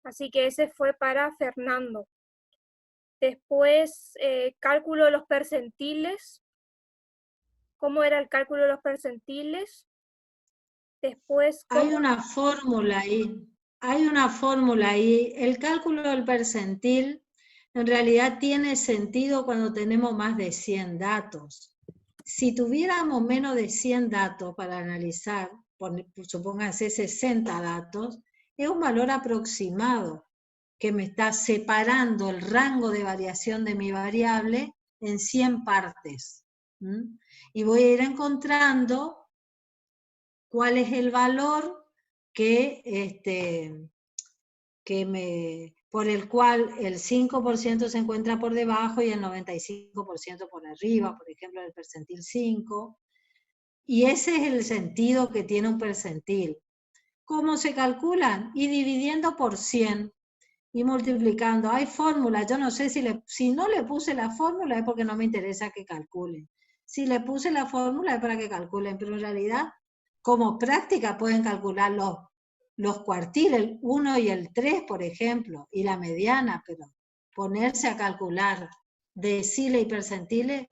Así que ese fue para Fernando. Después, cálculo de los percentiles. ¿Cómo era el cálculo de los percentiles? Después, hay una fórmula ahí. El cálculo del percentil en realidad tiene sentido cuando tenemos más de 100 datos. Si tuviéramos menos de 100 datos para analizar, supónganse 60 datos, es un valor aproximado que me está separando el rango de variación de mi variable en 100 partes. Y voy a ir encontrando cuál es el valor por el cual el 5% se encuentra por debajo y el 95% por arriba, por ejemplo, el percentil 5. Y ese es el sentido que tiene un percentil. ¿Cómo se calculan? Y dividiendo por 100 y multiplicando. Hay fórmulas, yo no sé si no le puse la fórmula es porque no me interesa que calculen. Si le puse la fórmula es para que calculen, pero en realidad como práctica pueden calcular los cuartiles, el 1 y el 3, por ejemplo, y la mediana, pero ponerse a calcular deciles y percentiles,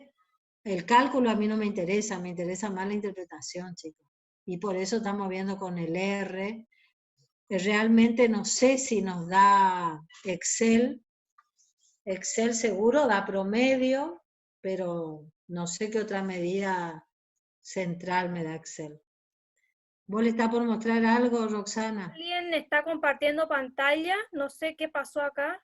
el cálculo a mí no me interesa, me interesa más la interpretación, chicos. Y por eso estamos viendo con el R. Realmente no sé si nos da Excel. Excel seguro da promedio, pero no sé qué otra medida central me da Excel. ¿Vos le está por mostrar algo, Roxana? Alguien está compartiendo pantalla, no sé qué pasó acá.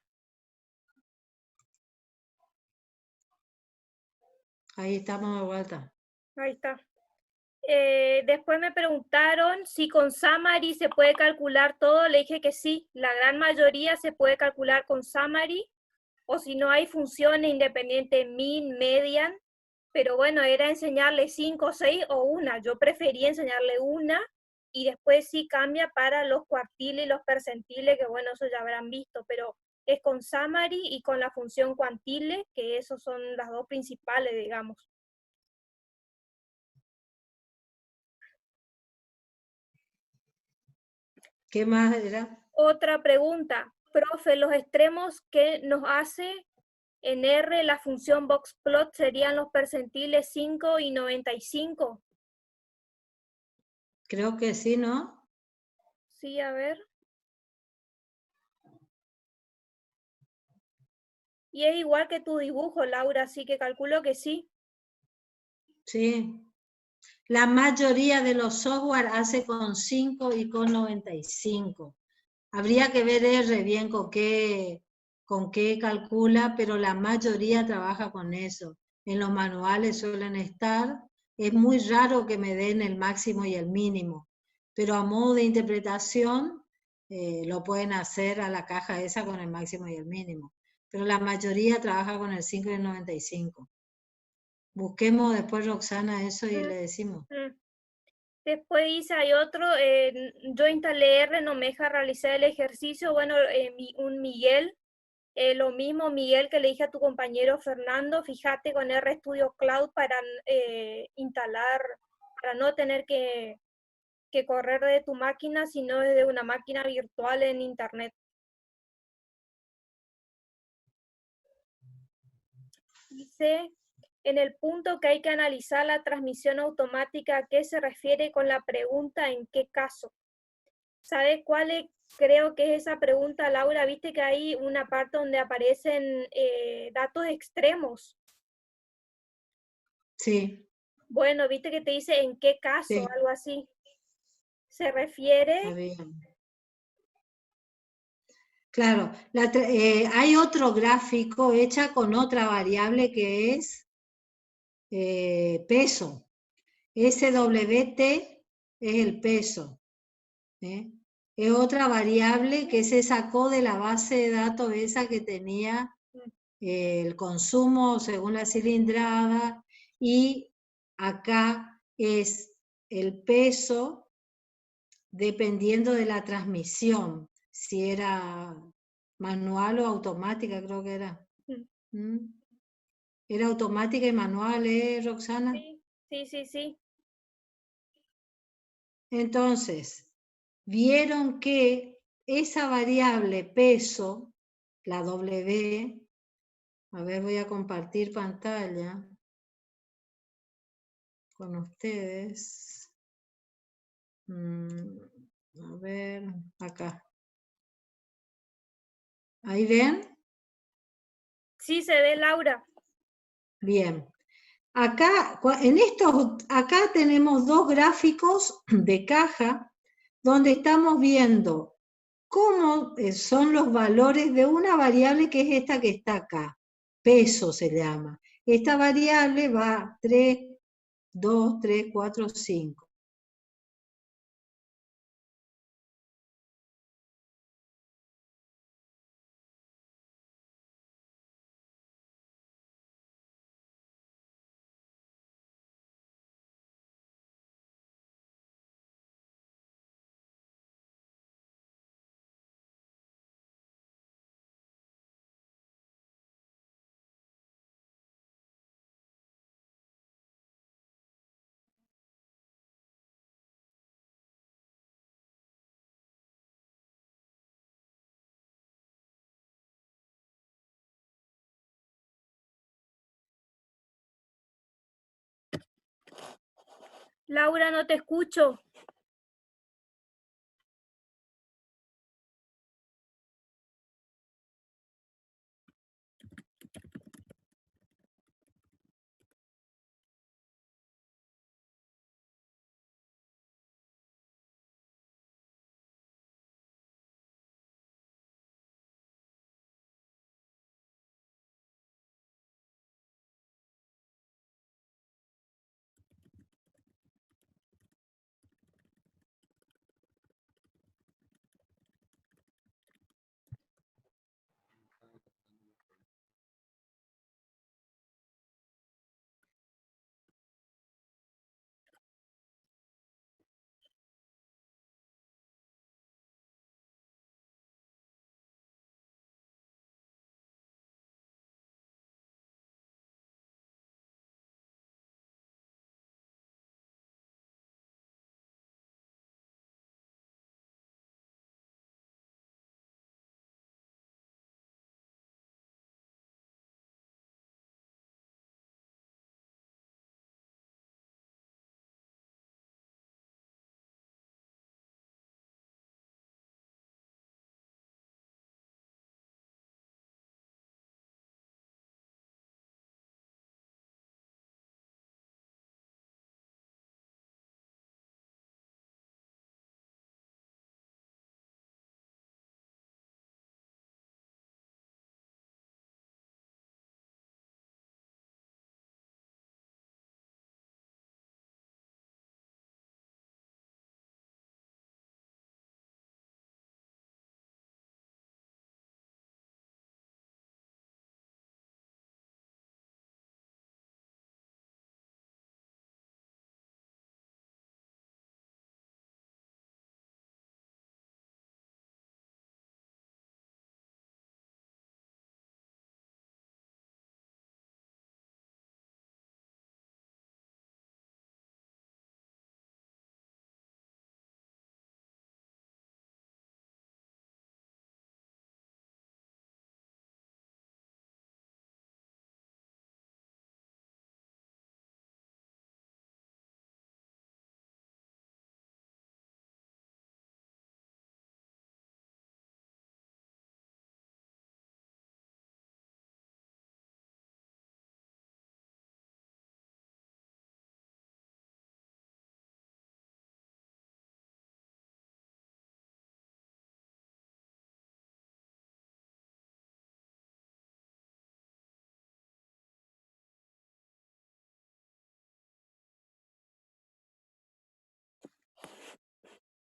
Ahí estamos de vuelta. Ahí está. Después me preguntaron si con Summary se puede calcular todo. Le dije que sí, la gran mayoría se puede calcular con Summary, o si no hay funciones independientes, min, median, pero bueno, era enseñarle 5, 6 o una. Yo prefería enseñarle una y después sí cambia para los cuartiles y los percentiles, que bueno, eso ya habrán visto, pero es con Summary y con la función cuantile, que esos son las dos principales, digamos. ¿Qué más era? Otra pregunta, profe, los extremos que nos hace en R la función boxplot serían los percentiles 5 y 95. Creo que sí, ¿no? Sí, a ver. Y es igual que tu dibujo, Laura, así que calculo que sí. Sí. La mayoría de los software hace con 5 y con 95. Habría que ver R bien con qué calcula, pero la mayoría trabaja con eso. En los manuales suelen estar. Es muy raro que me den el máximo y el mínimo, pero a modo de interpretación lo pueden hacer a la caja esa con el máximo y el mínimo. Pero la mayoría trabaja con el 5 y el 95. Busquemos después, Roxana, eso y le decimos. Mm. Después dice, hay otro, yo instalé R, no me deja realizar el ejercicio. Bueno, un Miguel, lo mismo Miguel que le dije a tu compañero Fernando, fíjate con RStudio Cloud para instalar, para no tener que correr de tu máquina, sino desde una máquina virtual en internet. Dice, en el punto que hay que analizar la transmisión automática, ¿a qué se refiere con la pregunta en qué caso? ¿Sabes cuál es? Creo que es esa pregunta, Laura. Viste que hay una parte donde aparecen datos extremos. Sí, Bueno, viste que te dice en qué caso, sí, algo así. Se está refiere, bien. Claro, hay otro gráfico hecha con otra variable que es peso. SWT es el peso. ¿Eh? Es otra variable que se sacó de la base de datos esa que tenía el consumo según la cilindrada, y acá es el peso dependiendo de la transmisión, si era manual o automática, creo que era. ¿Mm? Era automática y manual, Roxana? sí, sí, sí, sí. Entonces, vieron que esa variable peso, la W, a ver, voy a compartir pantalla con ustedes. A ver, acá. ¿Ahí ven? Sí, se ve, Laura. Bien. Acá, acá tenemos dos gráficos de caja donde estamos viendo cómo son los valores de una variable que es esta que está acá. Peso se llama. Esta variable va 3, 2, 3, 4, 5. Laura, no te escucho.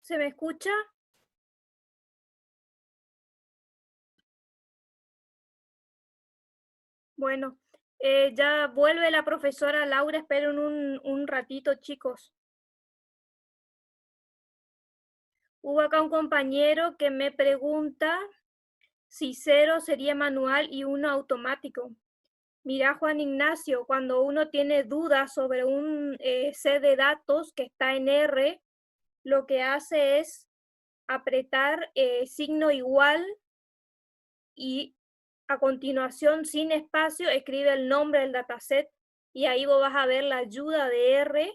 ¿Se me escucha? Bueno, ya vuelve la profesora Laura, esperen un ratito, chicos. Hubo acá un compañero que me pregunta si 0 sería manual y 1 automático. Mira, Juan Ignacio, cuando uno tiene dudas sobre un set de datos que está en R, lo que hace es apretar signo igual y a continuación, sin espacio, escribe el nombre del dataset y ahí vos vas a ver la ayuda de R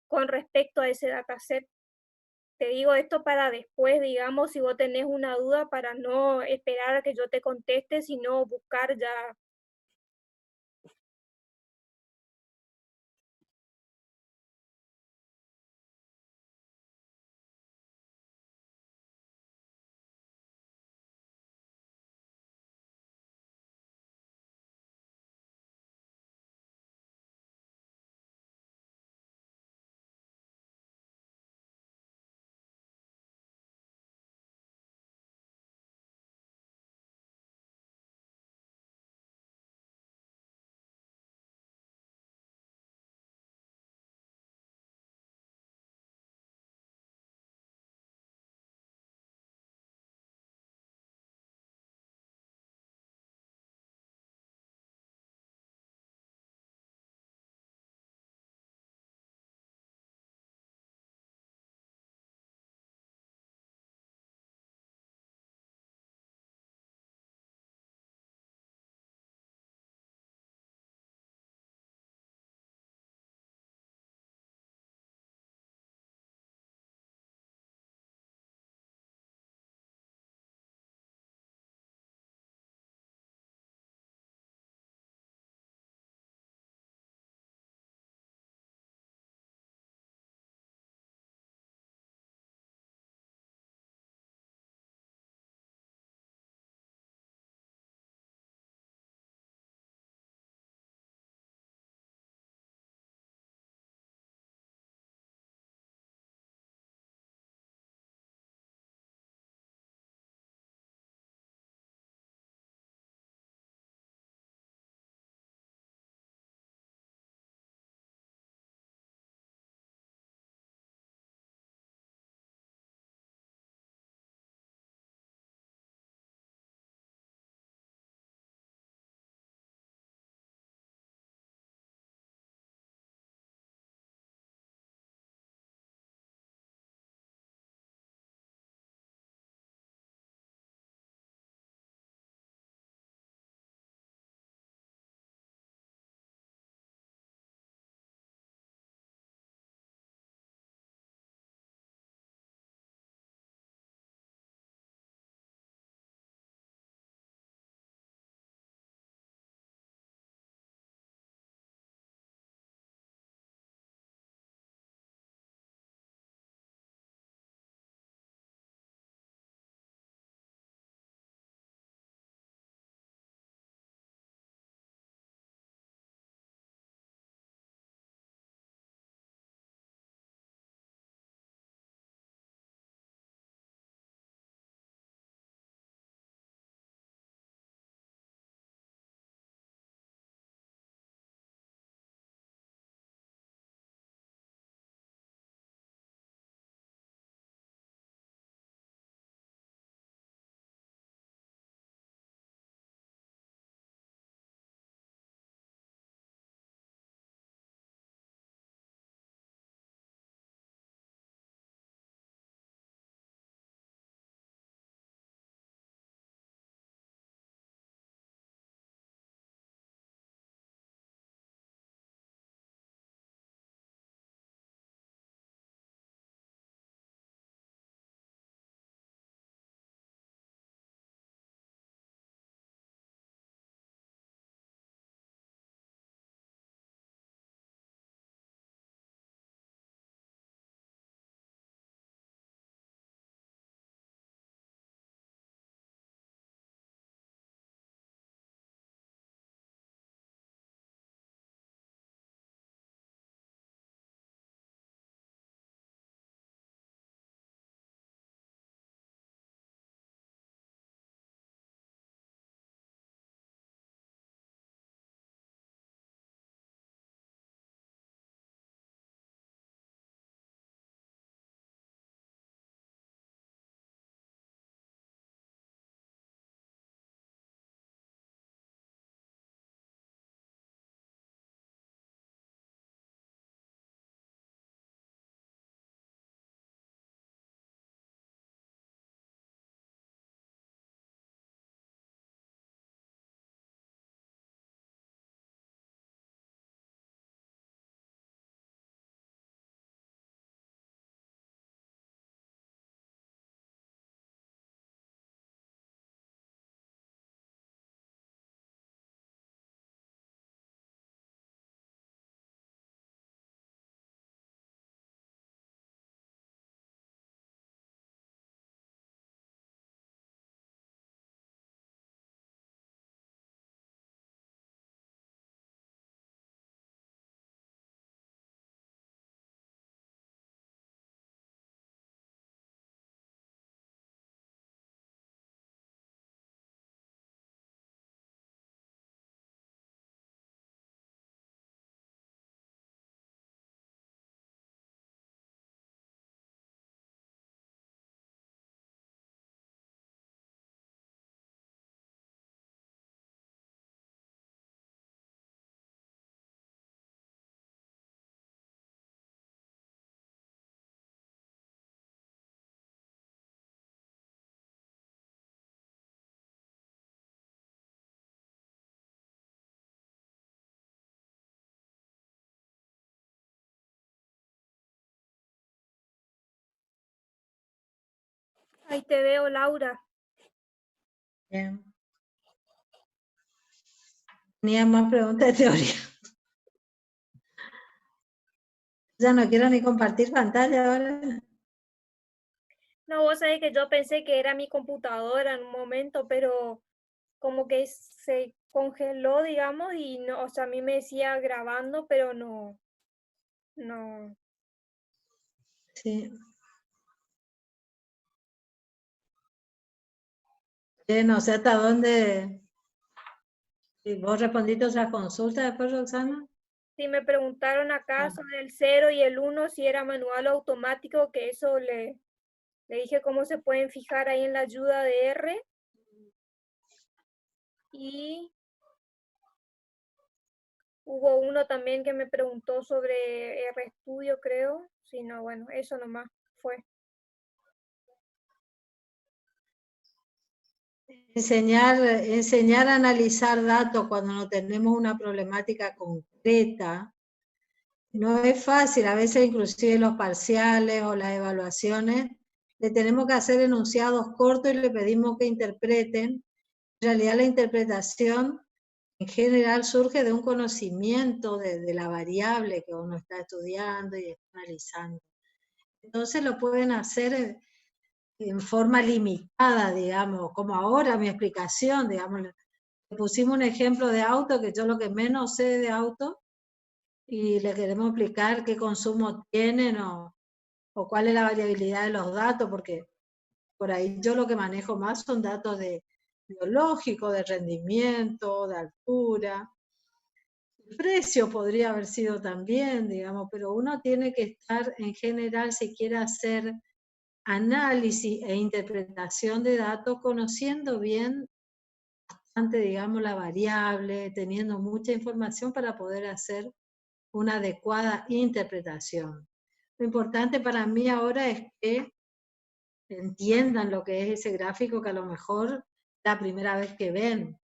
con respecto a ese dataset. Te digo esto para después, digamos, si vos tenés una duda, para no esperar a que yo te conteste, sino buscar ya Ahí te veo, Laura. Bien. Tenía más preguntas de teoría. Ya no quiero ni compartir pantalla ahora. No, vos sabés que yo pensé que era mi computadora en un momento, pero como que se congeló, digamos, y no, o sea, a mí me decía grabando, pero no. Sí. No sé hasta dónde. ¿Y vos respondiste otras consultas después, Roxana? Sí, me preguntaron acá sobre el 0 y el 1, si era manual o automático, que eso le dije cómo se pueden fijar ahí en la ayuda de R. Y hubo uno también que me preguntó sobre RStudio, creo. Sí, no, bueno, eso nomás fue. Enseñar a analizar datos cuando no tenemos una problemática concreta no es fácil. A veces inclusive los parciales o las evaluaciones le tenemos que hacer enunciados cortos y le pedimos que interpreten. En realidad la interpretación en general surge de un conocimiento de la variable que uno está estudiando y está analizando. Entonces lo pueden hacer en forma limitada, digamos, como ahora mi explicación, digamos, le pusimos un ejemplo de auto, que yo lo que menos sé de auto, y le queremos explicar qué consumo tienen o cuál es la variabilidad de los datos, porque por ahí yo lo que manejo más son datos de biológico, de rendimiento, de altura. El precio podría haber sido también, digamos, pero uno tiene que estar en general, si quiere hacer análisis e interpretación de datos, conociendo bien bastante, digamos, la variable, teniendo mucha información para poder hacer una adecuada interpretación. Lo importante para mí ahora es que entiendan lo que es ese gráfico que a lo mejor la primera vez que ven.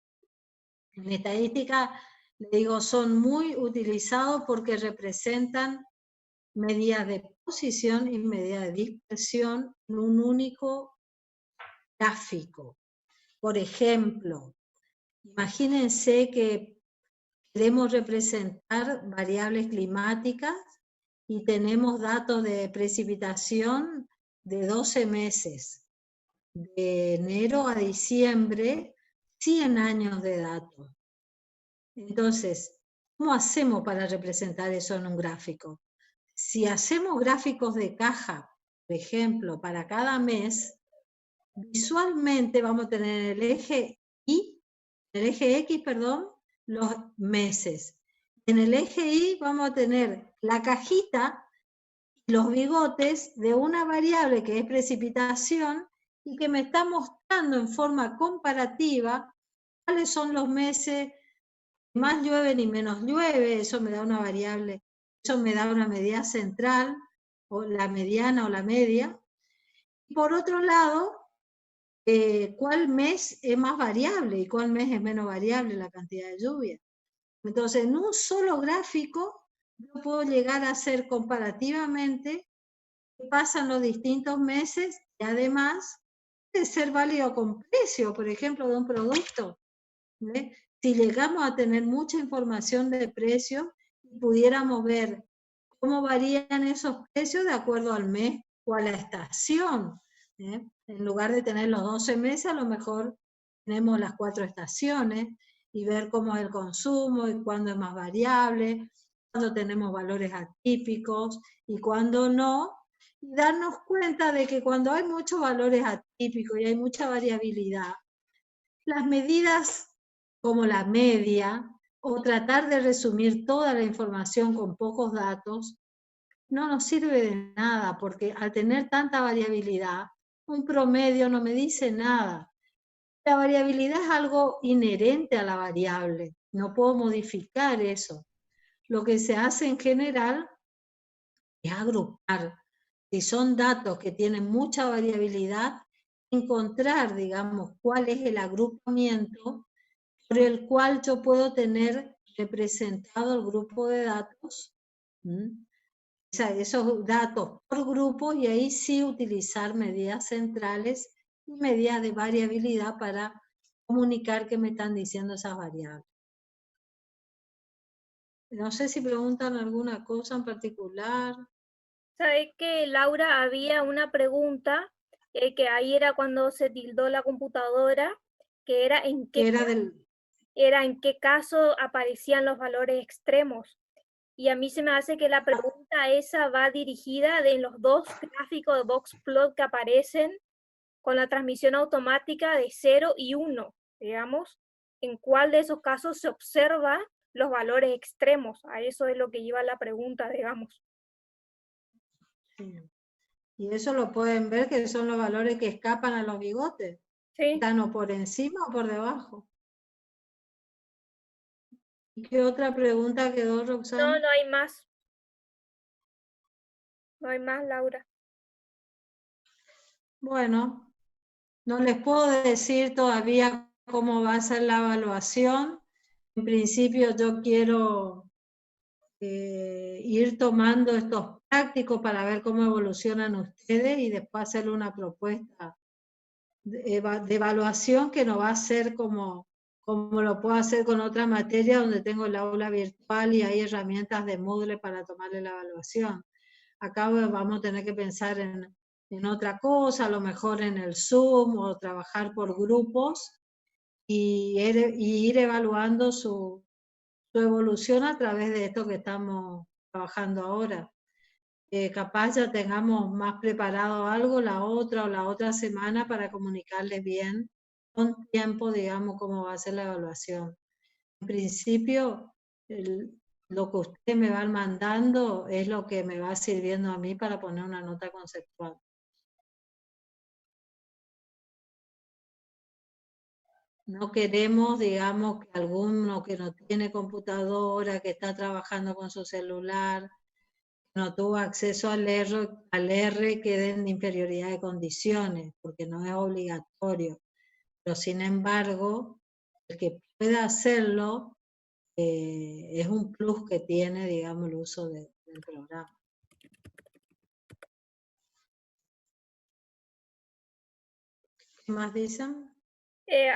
En estadística, le digo, son muy utilizados porque representan medidas de posición y medidas de dispersión en un único gráfico. Por ejemplo, imagínense que queremos representar variables climáticas y tenemos datos de precipitación de 12 meses, de enero a diciembre, 100 años de datos. Entonces, ¿cómo hacemos para representar eso en un gráfico? Si hacemos gráficos de caja, por ejemplo, para cada mes, visualmente vamos a tener el eje X, los meses. En el eje Y vamos a tener la cajita, los bigotes de una variable que es precipitación y que me está mostrando en forma comparativa cuáles son los meses que más llueve ni menos llueve. Eso me da una variable, eso me da una medida central, o la mediana o la media. Y por otro lado, cuál mes es más variable y cuál mes es menos variable la cantidad de lluvia. Entonces, en un solo gráfico, yo puedo llegar a hacer comparativamente qué pasan los distintos meses y además puede ser válido con precio, por ejemplo, de un producto. ¿Ve? Si llegamos a tener mucha información de precios y pudiéramos ver cómo varían esos precios de acuerdo al mes o a la estación. En lugar de tener los 12 meses, a lo mejor tenemos las 4 estaciones y ver cómo es el consumo y cuándo es más variable, cuándo tenemos valores atípicos y cuándo no, y darnos cuenta de que cuando hay muchos valores atípicos y hay mucha variabilidad, las medidas como la media o tratar de resumir toda la información con pocos datos no nos sirve de nada, porque al tener tanta variabilidad, un promedio no me dice nada. La variabilidad es algo inherente a la variable, no puedo modificar eso. Lo que se hace en general es agrupar. Si son datos que tienen mucha variabilidad, encontrar, digamos, cuál es el agrupamiento por el cual yo puedo tener representado el grupo de datos, esos datos por grupo, y ahí sí utilizar medidas centrales medidas de variabilidad para comunicar qué me están diciendo esas variables. No sé si preguntan alguna cosa en particular. ¿Sabes que, Laura, había una pregunta que ahí era cuando se tildó la computadora, que era Que era en qué caso aparecían los valores extremos? Y a mí se me hace que la pregunta esa va dirigida de los dos gráficos de boxplot que aparecen con la transmisión automática de 0 y 1, digamos, en cuál de esos casos se observa los valores extremos. A eso es lo que lleva la pregunta, digamos. Y eso lo pueden ver que son los valores que escapan a los bigotes. Sí. Están o por encima o por debajo. ¿Y qué otra pregunta quedó, Roxana? No, no hay más. No hay más, Laura. Bueno, no les puedo decir todavía cómo va a ser la evaluación. En principio yo quiero ir tomando estos prácticos para ver cómo evolucionan ustedes y después hacerle una propuesta de evaluación que no va a ser como lo puedo hacer con otra materia donde tengo el aula virtual y hay herramientas de Moodle para tomarle la evaluación. Acá vamos a tener que pensar en otra cosa, a lo mejor en el Zoom o trabajar por grupos y ir evaluando su evolución a través de esto que estamos trabajando ahora. Capaz ya tengamos más preparado algo la otra semana para comunicarles bien con tiempo, digamos, cómo va a ser la evaluación. En principio, lo que ustedes me van mandando es lo que me va sirviendo a mí para poner una nota conceptual. No queremos, digamos, que alguno que no tiene computadora, que está trabajando con su celular, no tuvo acceso al R, quede en inferioridad de condiciones, porque no es obligatorio. Pero sin embargo, el que pueda hacerlo es un plus que tiene, digamos, el uso del programa. ¿Qué más dicen?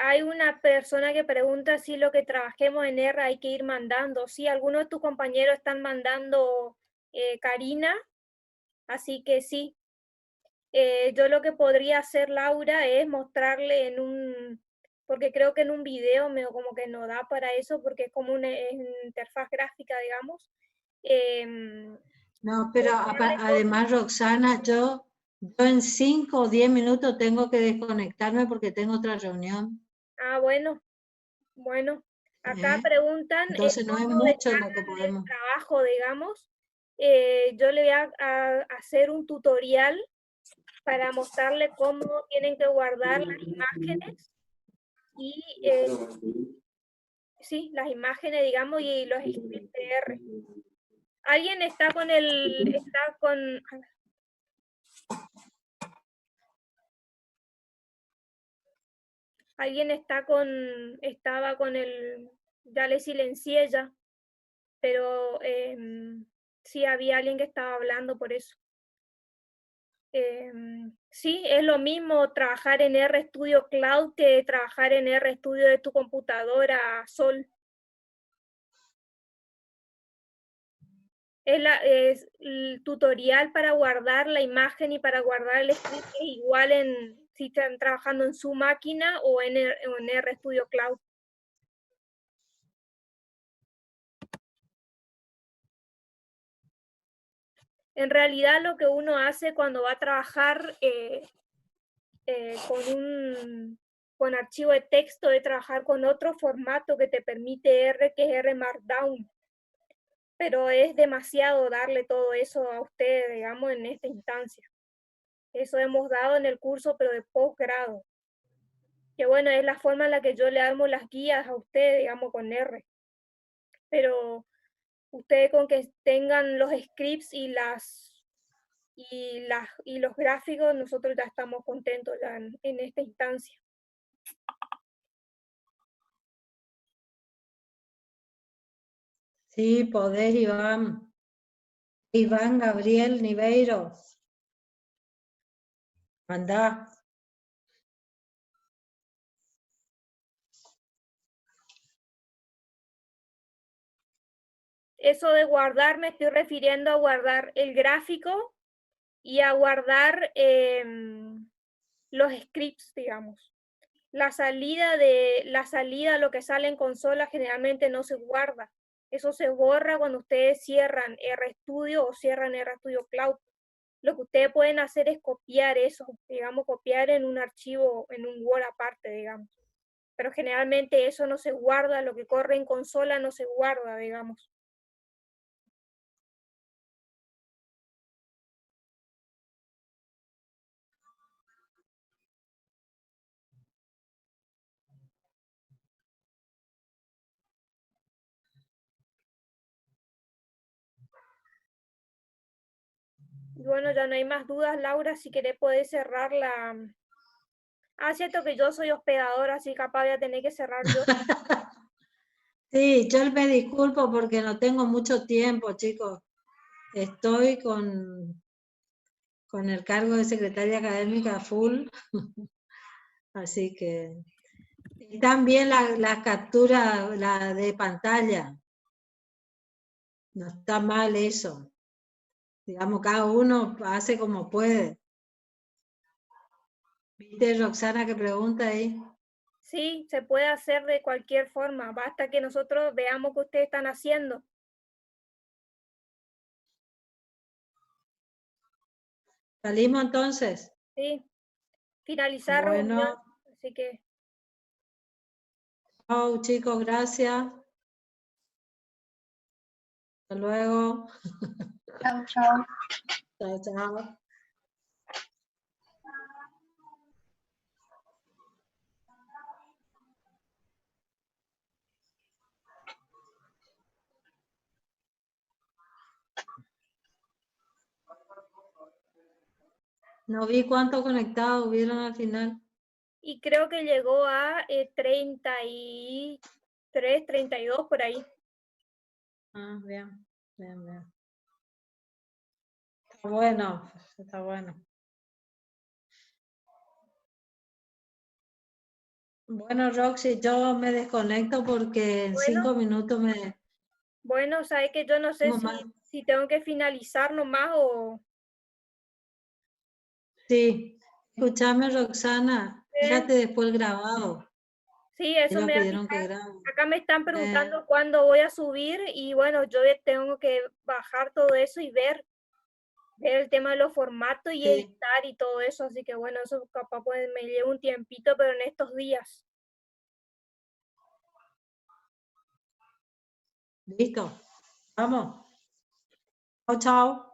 Hay una persona que pregunta si lo que trabajemos en R hay que ir mandando. Sí, algunos de tus compañeros están mandando Karina, así que sí. Yo lo que podría hacer, Laura, es mostrarle porque creo que en un video como que no da para eso, porque es como una interfaz gráfica, digamos. No, pero además, Roxana, yo en 5 o 10 minutos tengo que desconectarme porque tengo otra reunión. Ah, bueno. Acá preguntan Entonces no es cómo mucho lo que descargan el podemos. trabajo, digamos. Yo le voy a hacer un tutorial para mostrarle cómo tienen que guardar las imágenes y sí, las imágenes, digamos, y los scripts de R. ¿Alguien está estaba con ya le silencié ya, pero sí había alguien que estaba hablando por eso. Sí, es lo mismo trabajar en RStudio Cloud que trabajar en RStudio de tu computadora, Sol. Es el tutorial para guardar la imagen y para guardar el script es igual si están trabajando en su máquina o en RStudio Cloud. En realidad lo que uno hace cuando va a trabajar con archivo de texto es trabajar con otro formato que te permite R, que es R Markdown. Pero es demasiado darle todo eso a ustedes, digamos, en esta instancia. Eso hemos dado en el curso, pero de posgrado. Que bueno, es la forma en la que yo le armo las guías a ustedes, digamos, con R. Pero ustedes con que tengan los scripts y los gráficos, nosotros ya estamos contentos ya en esta instancia. Sí, podés, Iván. Iván Gabriel Niveiro. Mandá. Eso de guardar, me estoy refiriendo a guardar el gráfico y a guardar los scripts, digamos. La salida, lo que sale en consola generalmente no se guarda. Eso se borra cuando ustedes cierran RStudio o cierran RStudio Cloud. Lo que ustedes pueden hacer es copiar eso, digamos, copiar en un archivo, en un Word aparte, digamos. Pero generalmente eso no se guarda, lo que corre en consola no se guarda, digamos. Y bueno, ya no hay más dudas, Laura, si querés podés cerrar la... Ah, cierto que yo soy hospedadora, así capaz voy a tener que cerrar yo. Sí, yo me disculpo porque no tengo mucho tiempo, chicos. Estoy con el cargo de secretaria académica full, así que... Y también la captura la de pantalla. No está mal eso. Digamos, cada uno hace como puede. ¿Viste, Roxana, que pregunta ahí? Sí, se puede hacer de cualquier forma, basta que nosotros veamos qué ustedes están haciendo. ¿Salimos entonces? Sí, finalizar reunión, Bueno, así que chao chicos, gracias. Hasta luego. Chao, chao. Chao, chao. No vi cuántos conectados hubieron al final. y creo que llegó a 33, 32 por ahí. Ah, bien, bien, bien. Está bueno, está bueno. Bueno, Roxy, yo me desconecto porque en Bueno, 5 minutos me bueno, sabes que yo no sé tengo más. si tengo que finalizar nomás o... Sí, escúchame, Roxana, fíjate después el grabado. Sí, eso Ellos me da pidieron que fijar. grabe. Acá me están preguntando cuándo voy a subir y bueno, yo tengo que bajar todo eso y ver el tema de los formatos y Sí, editar y todo eso, así que bueno, eso capaz pues, me lleva un tiempito, pero en estos días. listo. Vamos. Chao, chao.